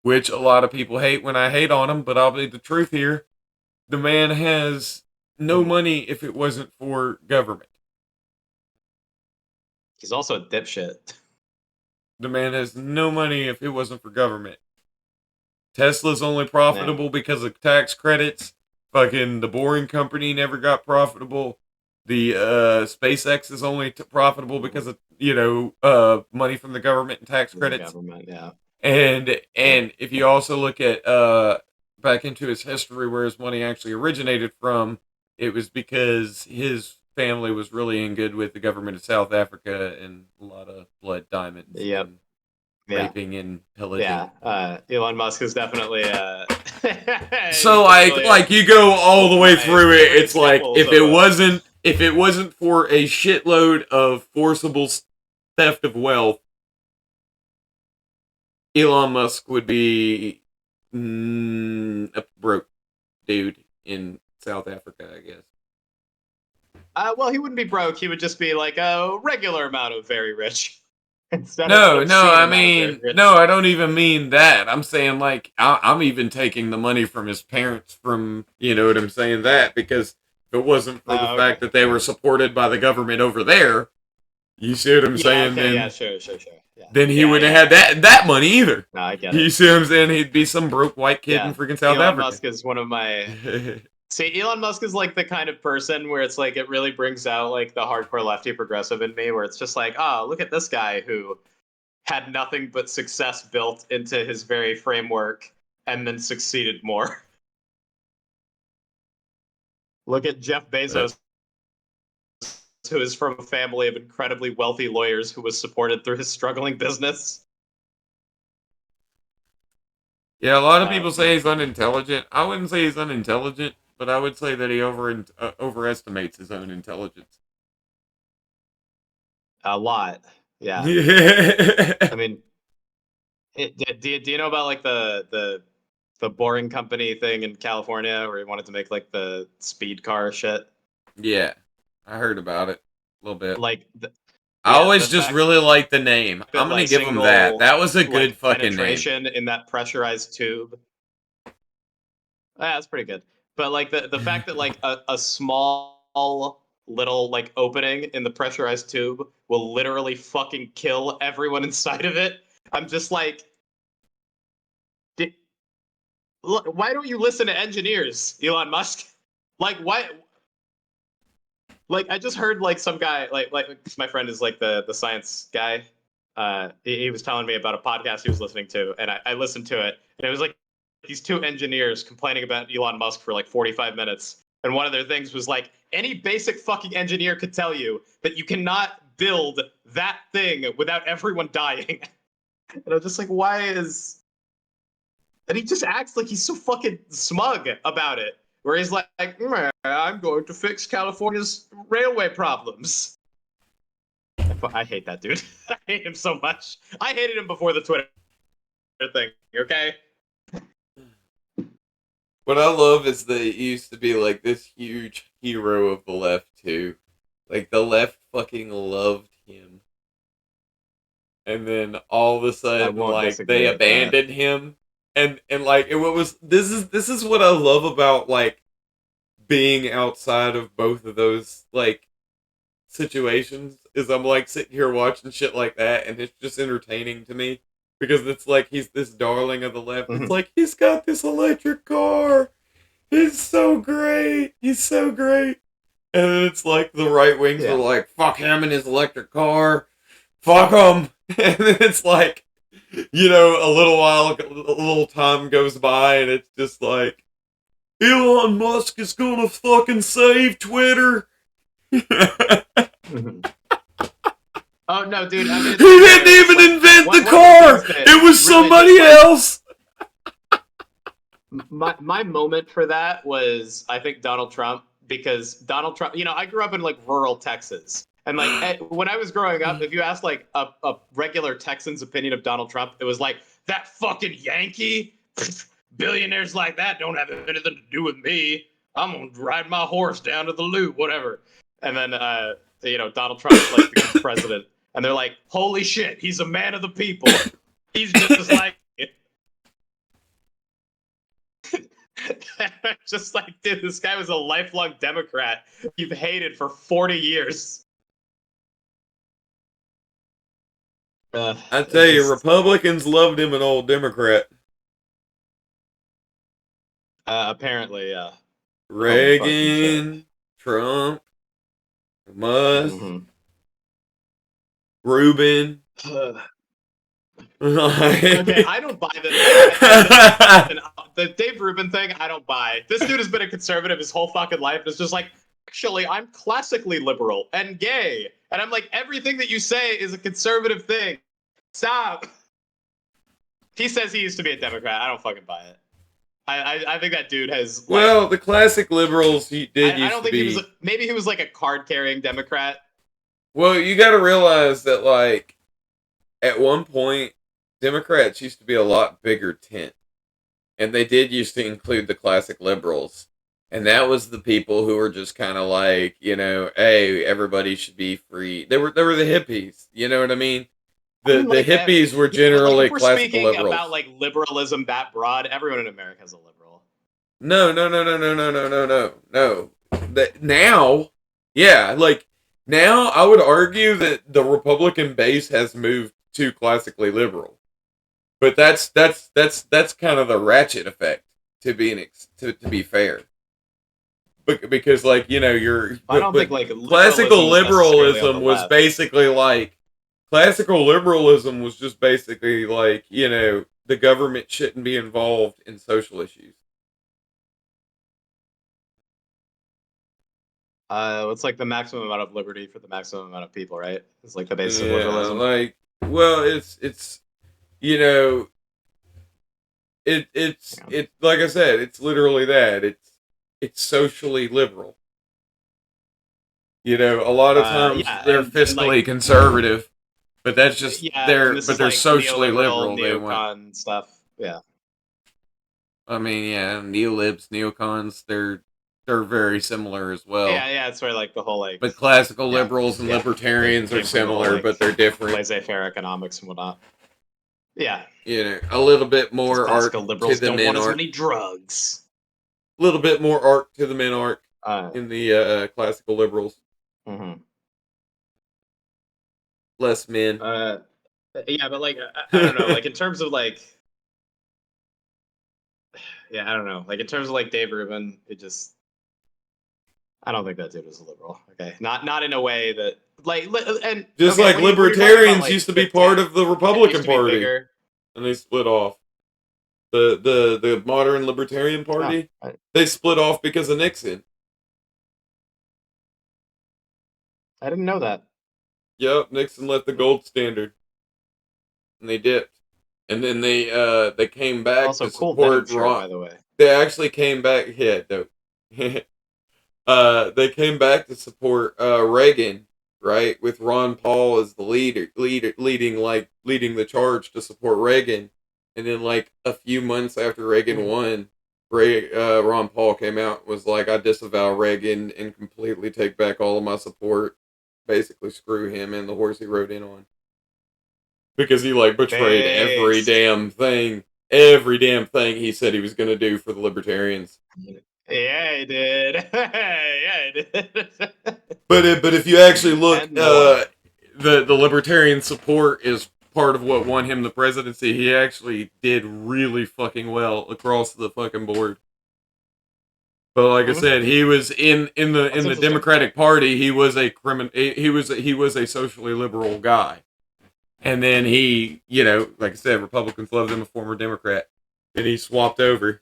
which a lot of people hate when I hate on him. But I'll be the truth here: the man has no money if it wasn't for government. He's also a dipshit. The man has no money if it wasn't for government. Tesla's only profitable because of tax credits. Fucking the Boring Company never got profitable. The SpaceX is only profitable because of money from the government and tax credits. Government, yeah. And if you also look at back into his history where his money actually originated from, it was because his family was really in good with the government of South Africa and a lot of blood diamonds. Yep. And raping and pillaging. Yeah, Elon Musk is definitely. So like you go all the way through it. It's like if it wasn't for a shitload of forcible theft of wealth, Elon Musk would be a broke dude in South Africa, I guess. Well, he wouldn't be broke. He would just be like a regular amount of very rich. No, I mean, no, I don't even mean that. I'm saying like I'm even taking the money from his parents from, you know what I'm saying, that because if it wasn't for the fact that they were supported by the government over there, you see what I'm saying? Okay, then, sure. Yeah. Then he wouldn't have had that money either. No, I get it. You see what I'm saying? He'd be some broke white kid in freaking South Africa. Elon Musk is one of my... See, Elon Musk is like the kind of person where it's like it really brings out like the hardcore lefty progressive in me, where it's just like, oh, look at this guy who had nothing but success built into his very framework and then succeeded more. Look at Jeff Bezos, who is from a family of incredibly wealthy lawyers who was supported through his struggling business. Yeah, a lot of people say he's unintelligent. I wouldn't say he's unintelligent, but I would say that he overestimates his own intelligence. A lot, yeah. I mean, do you know about like the Boring Company thing in California where he wanted to make like the speed car shit? Yeah, I heard about it a little bit. Like, I always just really like the name. I'm gonna give him that. That was a good fucking penetration in that pressurized tube. That's pretty good. But like the fact that like a small little like opening in the pressurized tube will literally fucking kill everyone inside of it. I'm just like, look, why don't you listen to engineers, Elon Musk? Like, why? Like, I just heard like some guy, like my friend is like the science guy. He was telling me about a podcast he was listening to, and I listened to it, and it was like these two engineers complaining about Elon Musk for like 45 minutes. And one of their things was like, any basic fucking engineer could tell you that you cannot build that thing without everyone dying. And I'm just like, why is... And he just acts like he's so fucking smug about it. Where he's like, I'm going to fix California's railway problems. I hate that dude. I hate him so much. I hated him before the Twitter thing, okay? What I love is that he used to be like this huge hero of the left too. Like the left fucking loved him. And then all of a sudden like they abandoned him. And like what was this is what I love about like being outside of both of those like situations is I'm like sitting here watching shit like that and it's just entertaining to me. Because it's like he's this darling of the left. It's like he's got this electric car. He's so great. He's so great. And then it's like the right wings are like, fuck him and his electric car. Fuck him. And then it's like, you know, a little time goes by and it's just like, Elon Musk is gonna fucking save Twitter. Oh no, dude! I mean, he didn't even invent the car. It was somebody else. My moment for that was, I think, Donald Trump, because Donald Trump. You know, I grew up in like rural Texas, and like when I was growing up, if you asked like a regular Texan's opinion of Donald Trump, it was like, that fucking Yankee. Billionaires like that don't have anything to do with me. I'm gonna ride my horse down to the loot, whatever. And then Donald Trump like becomes president, and they're like, holy shit, he's a man of the people. He's just like just like, dude, this guy was a lifelong Democrat you've hated for 40 years. I tell you, Republicans loved him an old Democrat. Apparently, yeah. Reagan, Trump, Musk, Rubin. Okay, I don't buy that. The Dave Rubin thing, I don't buy. This dude has been a conservative his whole fucking life. It's just like, actually, I'm classically liberal and gay. And I'm like, everything that you say is a conservative thing. Stop. He says he used to be a Democrat. I don't fucking buy it. I think that dude has. Like, well, the classic liberals he did. I don't think he was. Maybe he was like a card-carrying Democrat. Well, you got to realize that, like, at one point, Democrats used to be a lot bigger tent, and they did used to include the classic liberals, and that was the people who were just kind of like, hey, everybody should be free. They were the hippies. You know what I mean? The hippies were generally classical liberals. About like liberalism that broad, everyone in America is a liberal. No. Now, yeah, like now, I would argue that the Republican base has moved to classically liberal, but that's kind of the ratchet effect to be fair. Because like you're. I don't think like classical liberalism was basically like. Classical liberalism was just basically like, the government shouldn't be involved in social issues. It's like the maximum amount of liberty for the maximum amount of people, right? It's like the basis of liberalism. Like, well, it's like I said, it's literally that. It's socially liberal. A lot of times they're fiscally conservative. But that's just they're socially liberal. They want stuff. Yeah. I mean, yeah, neolibs, neocons, they're very similar as well. Yeah, it's where like the whole like. But classical liberals and libertarians are similar, but they're different. Laissez-faire economics and whatnot. Yeah. A little bit more arc to the men arc. Many drugs. A little bit more arc to the men arc in the classical liberals. Mm-hmm. Less men. Yeah, but like I don't know, like in terms of like, yeah, I don't know, like in terms of like Dave Rubin, I don't think that dude was a liberal. Okay, not in a way that like and just like libertarians used to be part of the Republican Party, and they split off. The modern Libertarian Party, they split off because of Nixon. I didn't know that. Yep, Nixon left the gold standard, and they dipped, and then they came back also to support Ron. By the way, they actually came back. Yeah, they came back to support Reagan, right? With Ron Paul as the leading the charge to support Reagan, and then like a few months after Reagan won, Ron Paul came out and was like, "I disavow Reagan and completely take back all of my support." Basically screw him and the horse he rode in on. Because he like betrayed every damn thing he said he was going to do for the libertarians. Yeah, he did. Yeah, he did. But if you actually look, the libertarian support is part of what won him the presidency. He actually did really fucking well across the fucking board. But like I said, he was in the Democratic Party. He was a he was a socially liberal guy, and then he, like I said, Republicans loved him, a former Democrat, and he swapped over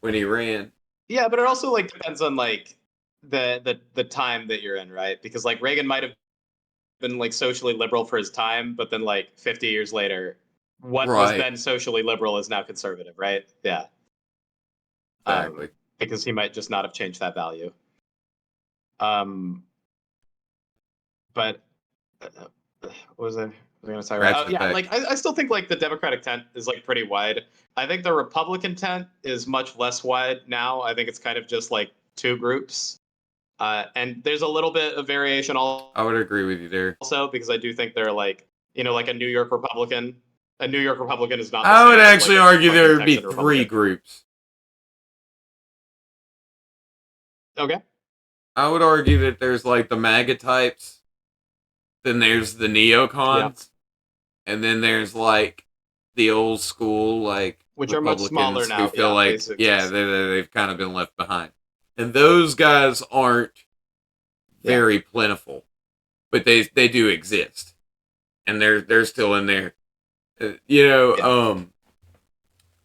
when he ran. Yeah, but it also like depends on like the time that you're in, right? Because like Reagan might have been like socially liberal for his time, but then like 50 years later, what was then socially liberal is now conservative, right? Yeah. Exactly. Because he might just not have changed that value. But what was I going to say? Ratchet Yeah, back. like I still think like the Democratic tent is like pretty wide. I think the Republican tent is much less wide now. I think it's kind of just like two groups, and there's a little bit of variation I would agree with you there. also because I do think they're like like a New York Republican. A New York Republican is not the I same would as actually like a argue there fucking would be Texan 3 Republican. groups. Okay. I would argue that there's like the MAGA types, then there's the neocons, and then there's like the old school like Which are much smaller Republicans who now. feel Yeah, like exist. they've kind of been left behind, and those guys aren't very plentiful, but they do exist, and they're still in there,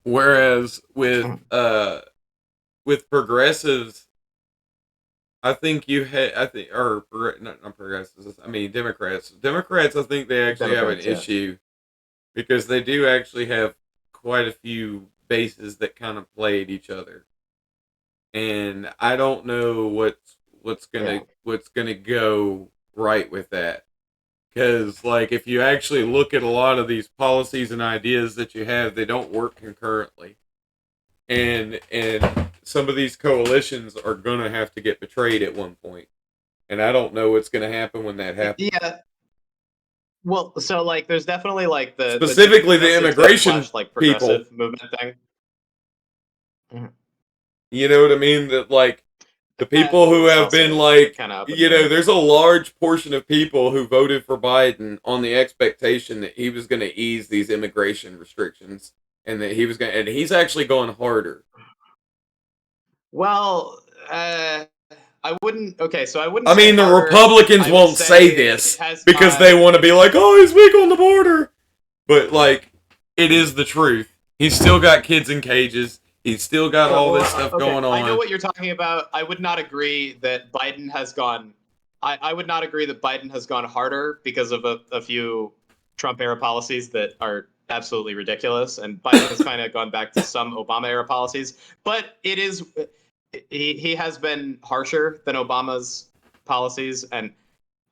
Whereas with progressives, I think not progressives. I mean Democrats. Democrats, I think they actually have an issue because they do actually have quite a few bases that kind of play at each other, and I don't know what's gonna go right with that. Because like if you actually look at a lot of these policies and ideas that you have, they don't work concurrently, and some of these coalitions are gonna have to get betrayed at one point, and I don't know what's gonna happen when that happens. Yeah. Well, so like, there's definitely like Specifically the immigration like people. progressive movement thing. You know what I mean? That like the people who have been like, there's a large portion of people who voted for Biden on the expectation that he was going to ease these immigration restrictions and that and he's actually going harder. Well, I wouldn't. Okay, so I wouldn't. I mean, the Republicans won't say this because they want to be like, "Oh, he's weak on the border," but like, it is the truth. He's still got kids in cages. He's still got all this stuff going on. I know what you're talking about. I would not agree that Biden has gone. I would not agree that Biden has gone harder because of a few Trump era policies that are absolutely ridiculous, and Biden has kind of gone back to some Obama era policies. But it is. He has been harsher than Obama's policies, and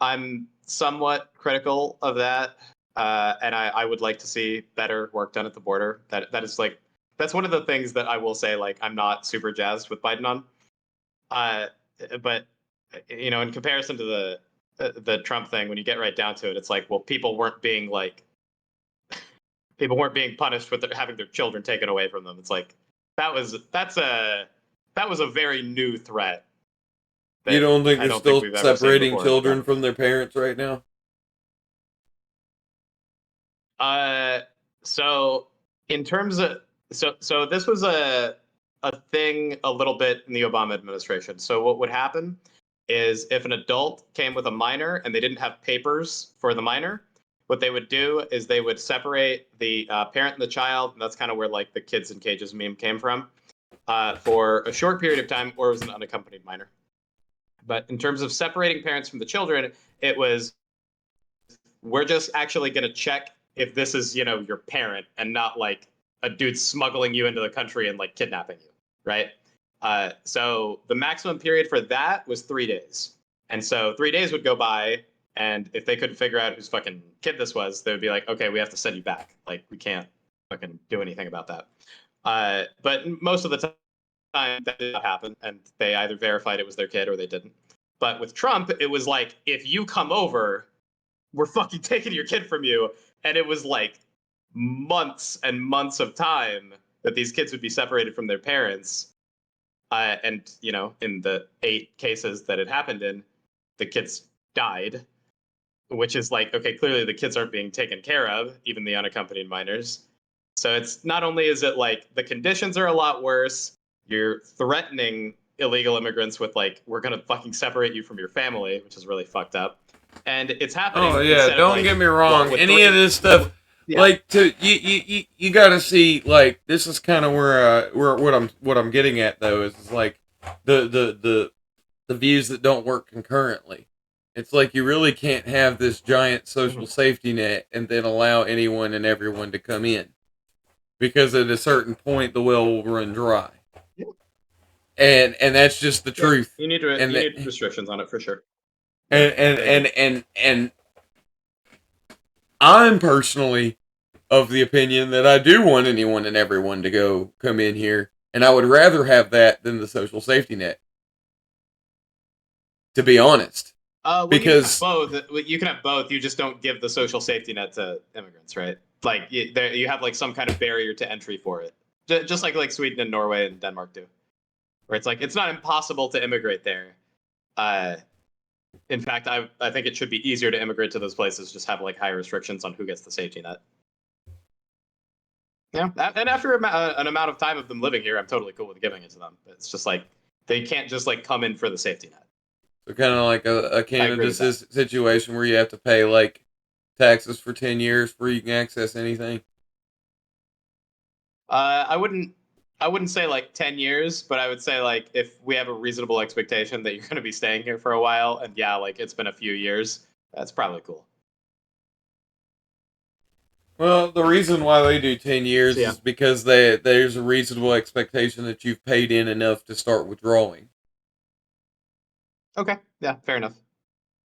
I'm somewhat critical of that. And I would like to see better work done at the border. That is like that's one of the things that I will say like I'm not super jazzed with Biden on. But in comparison to the Trump thing, when you get right down to it, it's like, well, people weren't being punished with having their children taken away from them. It's like that was a very new threat. You don't think they're still separating children from their parents right now? So in terms of so this was a thing a little bit in the Obama administration. So what would happen is if an adult came with a minor and they didn't have papers for the minor, what they would do is they would separate the parent and the child, and that's kind of where like the kids in cages meme came from, for a short period of time, or it was an unaccompanied minor. But in terms of separating parents from the children, it was, we're just actually going to check if this is, your parent and not like a dude smuggling you into the country and like kidnapping you, right? So the maximum period for that was 3 days. And so 3 days would go by, and if they couldn't figure out whose fucking kid this was, they would be like, okay, we have to send you back. Like, we can't fucking do anything about that. But most of the time that did not happen, and they either verified it was their kid or they didn't. But with Trump, it was like, if you come over, we're fucking taking your kid from you. And it was like months and months of time that these kids would be separated from their parents. And, in the 8 cases that it happened in, the kids died, which is like, okay, clearly the kids aren't being taken care of, even the unaccompanied minors. So it's not only is it like the conditions are a lot worse, you're threatening illegal immigrants with like, we're going to fucking separate you from your family, which is really fucked up. And it's happening. Oh yeah, don't get me wrong. Any of this stuff, like you got to see, like, this is kind of where what I'm getting at though is like the views that don't work concurrently. It's like you really can't have this giant social safety net and then allow anyone and everyone to come in, because at a certain point the well will run dry. And that's just the truth. You need restrictions on it for sure. And I'm personally of the opinion that I do want anyone and everyone to come in here, and I would rather have that than the social safety net, to be honest. Well, you can have Because both. You can have both. You just don't give the social safety net to immigrants, right? Like you have like some kind of barrier to entry for it, just like Sweden and Norway and Denmark do, where it's like it's not impossible to immigrate there. In fact, I think it should be easier to immigrate to those places. Just have like higher restrictions on who gets the safety net. Yeah, and after an amount of time of them living here, I'm totally cool with giving it to them. It's just like they can't just like come in for the safety net. so kind of like a I agree Canada with that. situation where you have to pay like taxes for 10 years before you can access anything. I wouldn't say like 10 years, but I would say like if we have a reasonable expectation that you're going to be staying here for a while, and yeah, like it's been a few years, that's probably cool. Well, the reason why they do 10 years So, yeah. is because there's a reasonable expectation that you've paid in enough to start withdrawing. Okay. Yeah. Fair enough.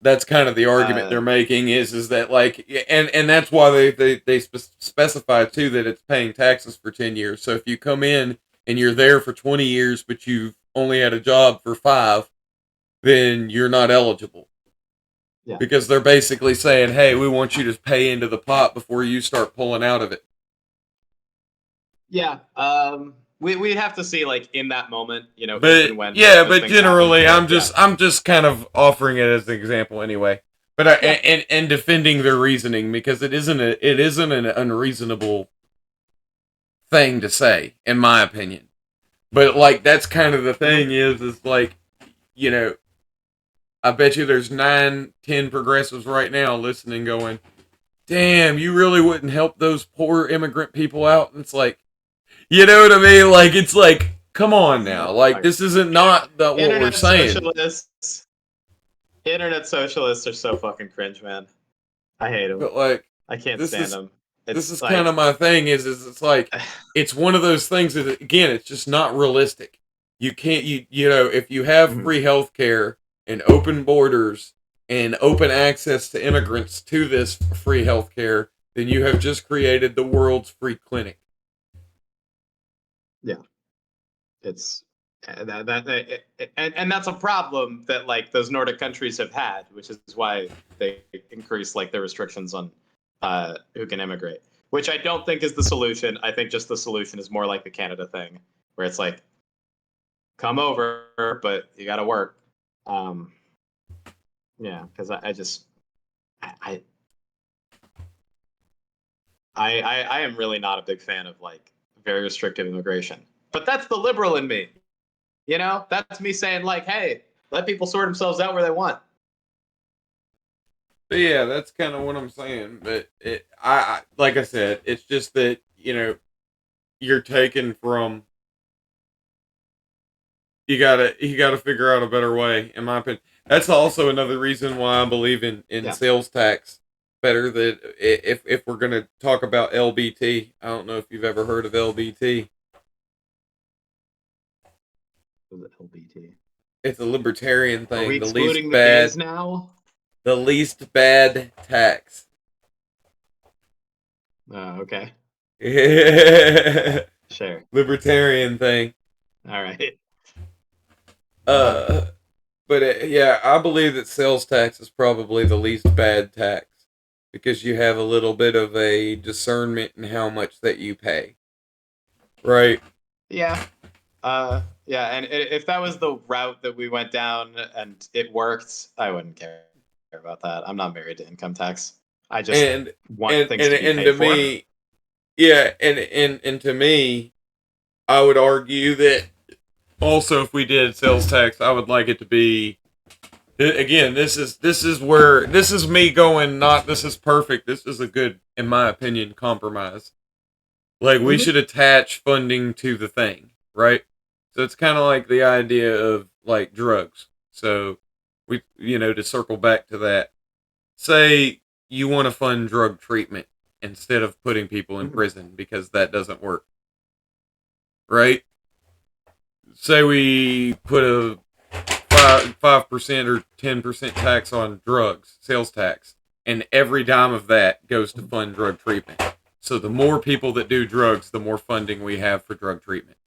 That's kind of the argument they're making is that like, and that's why they specify too that it's paying taxes for 10 years. So if you come in and you're there for 20 years, but you've only had a job for 5, then you're not eligible. Yeah. Because they're basically saying, hey, we want you to pay into the pot before you start pulling out of it. Yeah. We'd have to see like in that moment, you know, But even when yeah, those but things generally, happen. I'm just kind of offering it as an example anyway. But and defending their reasoning because it isn't an unreasonable thing to say, in my opinion. But like that's kind of the thing is like, you know, I bet you there's 9, 10 progressives right now listening, going, "Damn, you really wouldn't help those poor immigrant people out." And it's like, you know what I mean? Like it's like, come on now, like this isn't not what we're saying. Internet socialists are so fucking cringe, man. I hate them. But like, I can't stand them. This is like, kind of my thing. Is it's like it's one of those things that again, it's just not realistic. You can't you know if you have free healthcare and open borders and open access to immigrants to this free healthcare, then you have just created the world's free clinic. Yeah, it's and that's a problem that like those Nordic countries have had, which is why they increase like their restrictions on who can immigrate, which I don't think is the solution. I think just the solution is more like the Canada thing, where it's like, come over, but you got to work. Yeah, because I am really not a big fan of like very restrictive immigration, but that's the liberal in me. You know, that's me saying like, hey, let people sort themselves out where they want. But yeah, that's kind of what I'm saying. But I like I said, it's just that you know you're taken from. You gotta figure out a better way, in my opinion. That's also another reason why I believe in sales tax better. That if we're gonna talk about LBT, I don't know if you've ever heard of LBT. LBT. It's a libertarian thing. Are we the excluding least the bad gays now? the least bad tax. Okay. Sure. Libertarian thing. All right. But yeah, I believe that sales tax is probably the least bad tax because you have a little bit of a discernment in how much that you pay. Right? Yeah. Yeah, and if that was the route that we went down and it worked, I wouldn't care about that. I'm not married to income tax. I just want things to be paid to for. me, yeah, and to me, I would argue that also if we did sales tax, I would like it to be again, this is me going, not this is perfect. This is a good, in my opinion, compromise. Like we should attach funding to the thing, right? So it's kind of like the idea of like drugs. So we, to circle back to that, say you want to fund drug treatment instead of putting people in prison because that doesn't work, right? Say we put a 5% or 10% tax on drugs, sales tax. and every dime of that goes to fund drug treatment. So the more people that do drugs, the more funding we have for drug treatment.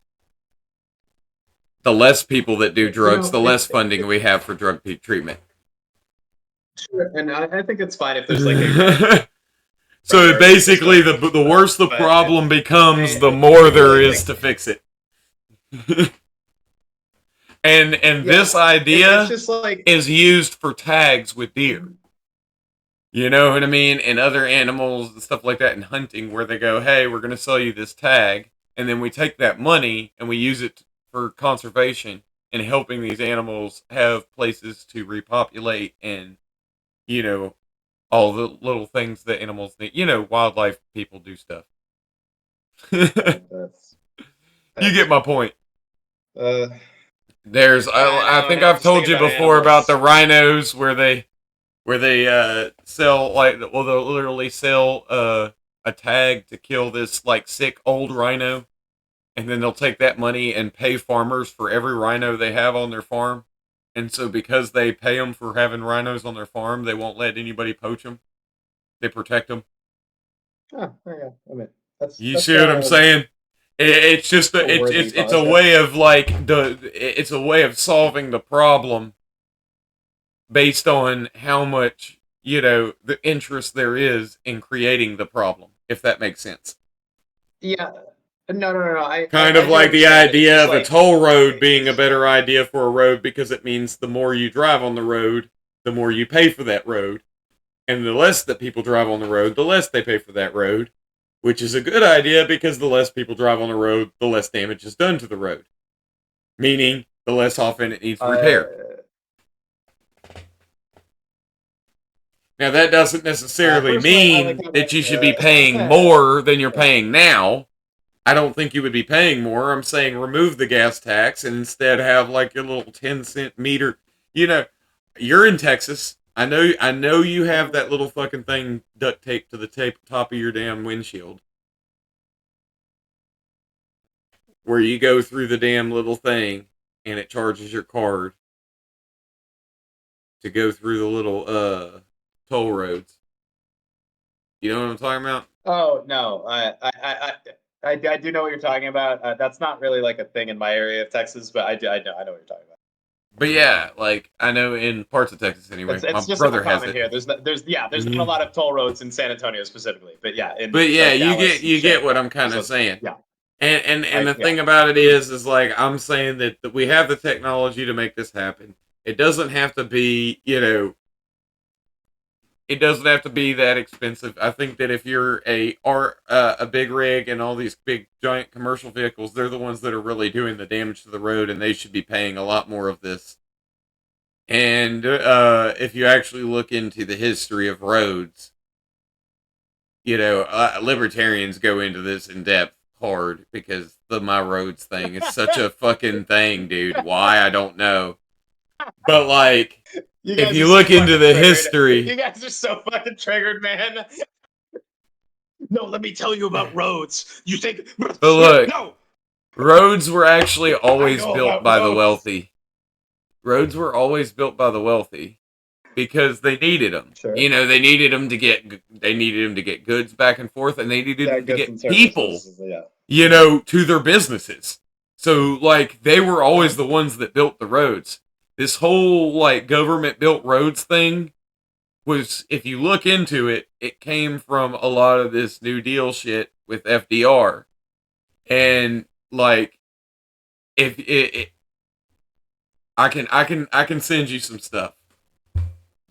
The less people that do drugs, the less funding we have for drug treatment. Sure, and I think it's fine if there's like a so basically, the worse the problem becomes, the more there is to fix it. and this idea just like, is used for tags with deer. You know what I mean? And other animals and stuff like that in hunting, where they go, hey, we're going to sell you this tag. And then we take that money and we use it for conservation and helping these animals have places to repopulate and, you know, all the little things that animals need. You know, wildlife people do stuff. You get my point. There's, I think I've told you before about the rhinos where they sell, like, well, they'll literally sell a tag to kill this like sick old rhino, and then they'll take that money and pay farmers for every rhino they have on their farm. And so because they pay them for having rhinos on their farm, they won't let anybody poach them. They protect them. Oh, yeah. I mean, you see what I'm saying? It's just it's a way of like it's a way of solving the problem based on how much, you know, the interest there is in creating the problem, if that makes sense. Yeah. No. Kind of like the idea of a toll road being a better idea for a road, because it means the more you drive on the road, the more you pay for that road. And the less that people drive on the road, the less they pay for that road, which is a good idea because the less people drive on the road, the less damage is done to the road. Meaning, the less often it needs repair. Now, that doesn't necessarily mean that you should be paying more than you're paying now. I don't think you would be paying more. I'm saying remove the gas tax and instead have like your little 10-cent meter. You know, you're in Texas. I know you have that little fucking thing duct taped to the top of your damn windshield, where you go through the damn little thing and it charges your card to go through the little toll roads. You know what I'm talking about? Oh no, I do know what you're talking about. That's not really like a thing in my area of Texas, but I know what you're talking about. But yeah, like I know in parts of Texas anyway. It's my just brother has it here. There's not a lot of toll roads in San Antonio specifically, but yeah. You get what I'm kind of saying. Yeah. And the thing about it is like I'm saying that we have the technology to make this happen. It doesn't have to be, you know, it doesn't have to be that expensive. I think that if you're a big rig and all these big giant commercial vehicles, they're the ones that are really doing the damage to the road, and they should be paying a lot more of this. And if you actually look into the history of roads, you know, libertarians go into this in depth hard because the my roads thing is such a fucking thing, dude. Why, I don't know. But like, if you look into the history, you guys are so fucking triggered, man. No, let me tell you about roads. You think? But look, no. Roads were actually always built by the wealthy. Roads were always built by the wealthy because they needed them. Sure. You know, they needed them to get goods back and forth, and they needed them to get people, you know, to their businesses. So like, they were always the ones that built the roads. This whole like government built roads thing was, if you look into it, it came from a lot of this New Deal shit with FDR. And like, if I can send you some stuff.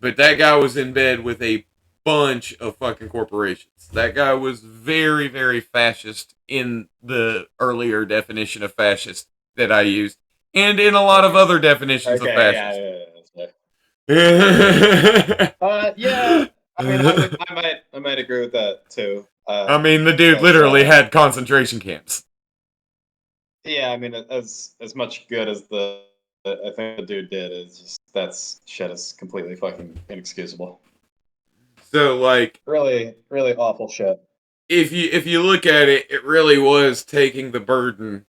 But that guy was in bed with a bunch of fucking corporations. That guy was very, very fascist in the earlier definition of fascist that I used. And in a lot of other definitions of fascist. Yeah. I mean, I might agree with that too. I mean, the dude literally had concentration camps. Yeah, I mean, as much good as I think the dude did, is just that shit is completely fucking inexcusable. So like, really, really awful shit. If you look at it, it really was taking the burden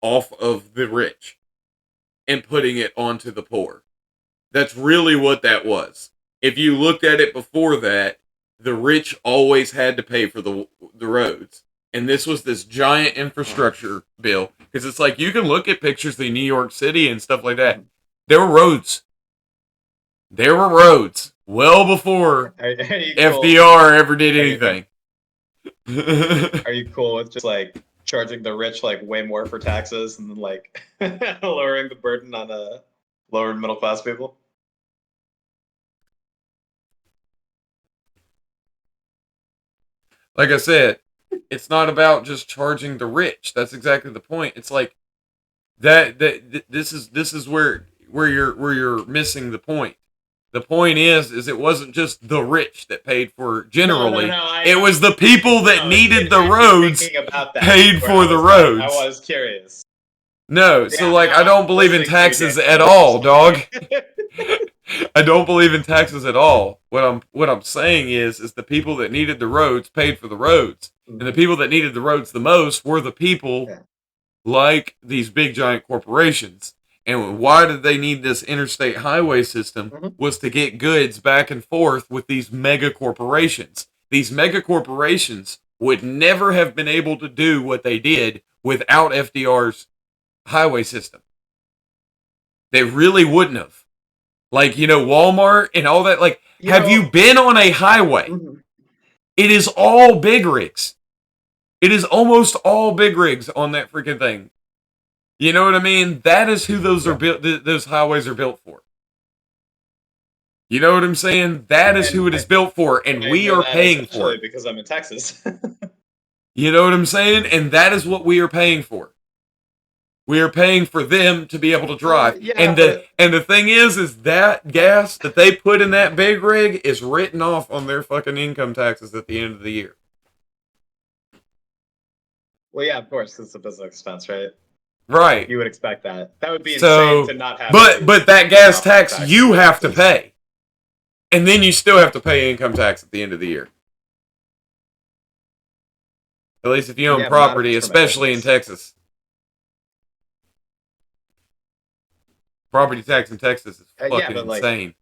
off of the rich and putting it onto the poor. That's really what that was. if you looked at it before that, the rich always had to pay for the roads. And this was this giant infrastructure bill. Because it's like, you can look at pictures of New York City and stuff like that. There were roads. There were roads. Well before Are you FDR ever did anything. Are you cool with just like charging the rich like way more for taxes and then like lowering the burden on lower middle class people? Like I said, it's not about just charging the rich. That's exactly the point. It's like this is where you're missing the point. The point is it wasn't just the rich that paid for generally. No, it was the people that needed the roads about that paid for the roads. I was curious. No, so I don't believe in taxes at all, dog. I don't believe in taxes at all. What I'm saying is the people that needed the roads paid for the roads. And the people that needed the roads the most were the people like these big giant corporations. And why did they need this interstate highway system? Was to get goods back and forth with these mega corporations. These mega corporations would never have been able to do what they did without FDR's highway system. They really wouldn't have. Like, Walmart and all that. Like, have you been on a highway? It is all big rigs. It is almost all big rigs on that freaking thing. You know what I mean? That is who those are built. Those highways are built for. You know what I'm saying? That is who it is built for, and we are paying for it because I'm in Texas. You know what I'm saying? And that is what we are paying for. We are paying for them to be able to drive. And the thing is that gas that they put in that big rig is written off on their fucking income taxes at the end of the year. Well, yeah, of course, it's a business expense, right? Right. You would expect that. That would be insane to not have. But that gas tax you have to pay. And then you still have to pay income tax at the end of the year. At least if you own property, especially in Texas. Property tax in Texas is fucking insane.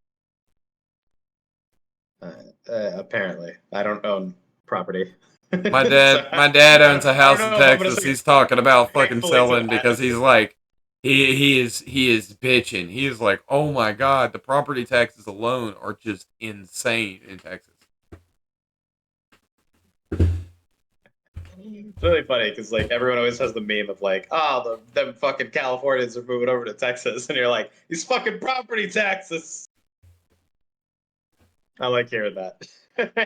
Apparently, I don't own property. My dad owns a house in Texas. He's talking about fucking selling because he's like, he is bitching. He is like, oh my god, the property taxes alone are just insane in Texas. It's really funny because everyone always has the meme of them fucking Californians are moving over to Texas, and you're like, these fucking property taxes. I like hearing that.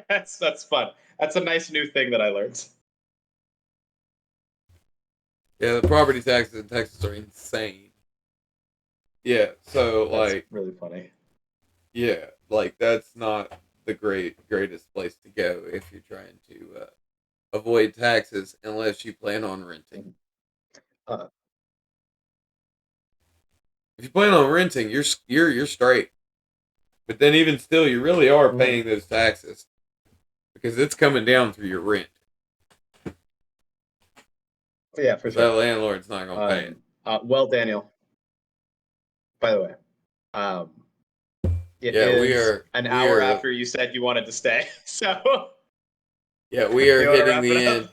That's fun. That's a nice new thing that I learned. Yeah, the property taxes in Texas are insane. Yeah, so that's really funny. Yeah, that's not the greatest place to go if you're trying to avoid taxes unless you plan on renting. If you plan on renting, you're straight. But then even still, you really are paying those taxes because it's coming down through your rent. Yeah, for sure. That landlord's not gonna pay it. Well, Daniel. By the way, we are an hour after you said you wanted to stay. So yeah, we are hitting the end.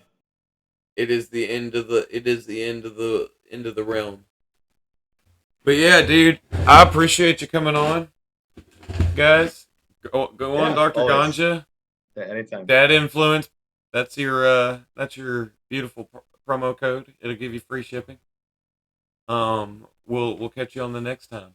It is the end of the. It is the end of the realm. But yeah, dude, I appreciate you coming on, guys. Go on, Dr. Always. Ganja. Yeah, anytime. Dad Influence. That's your beautiful promo code. It'll give you free shipping. We'll catch you on the next time.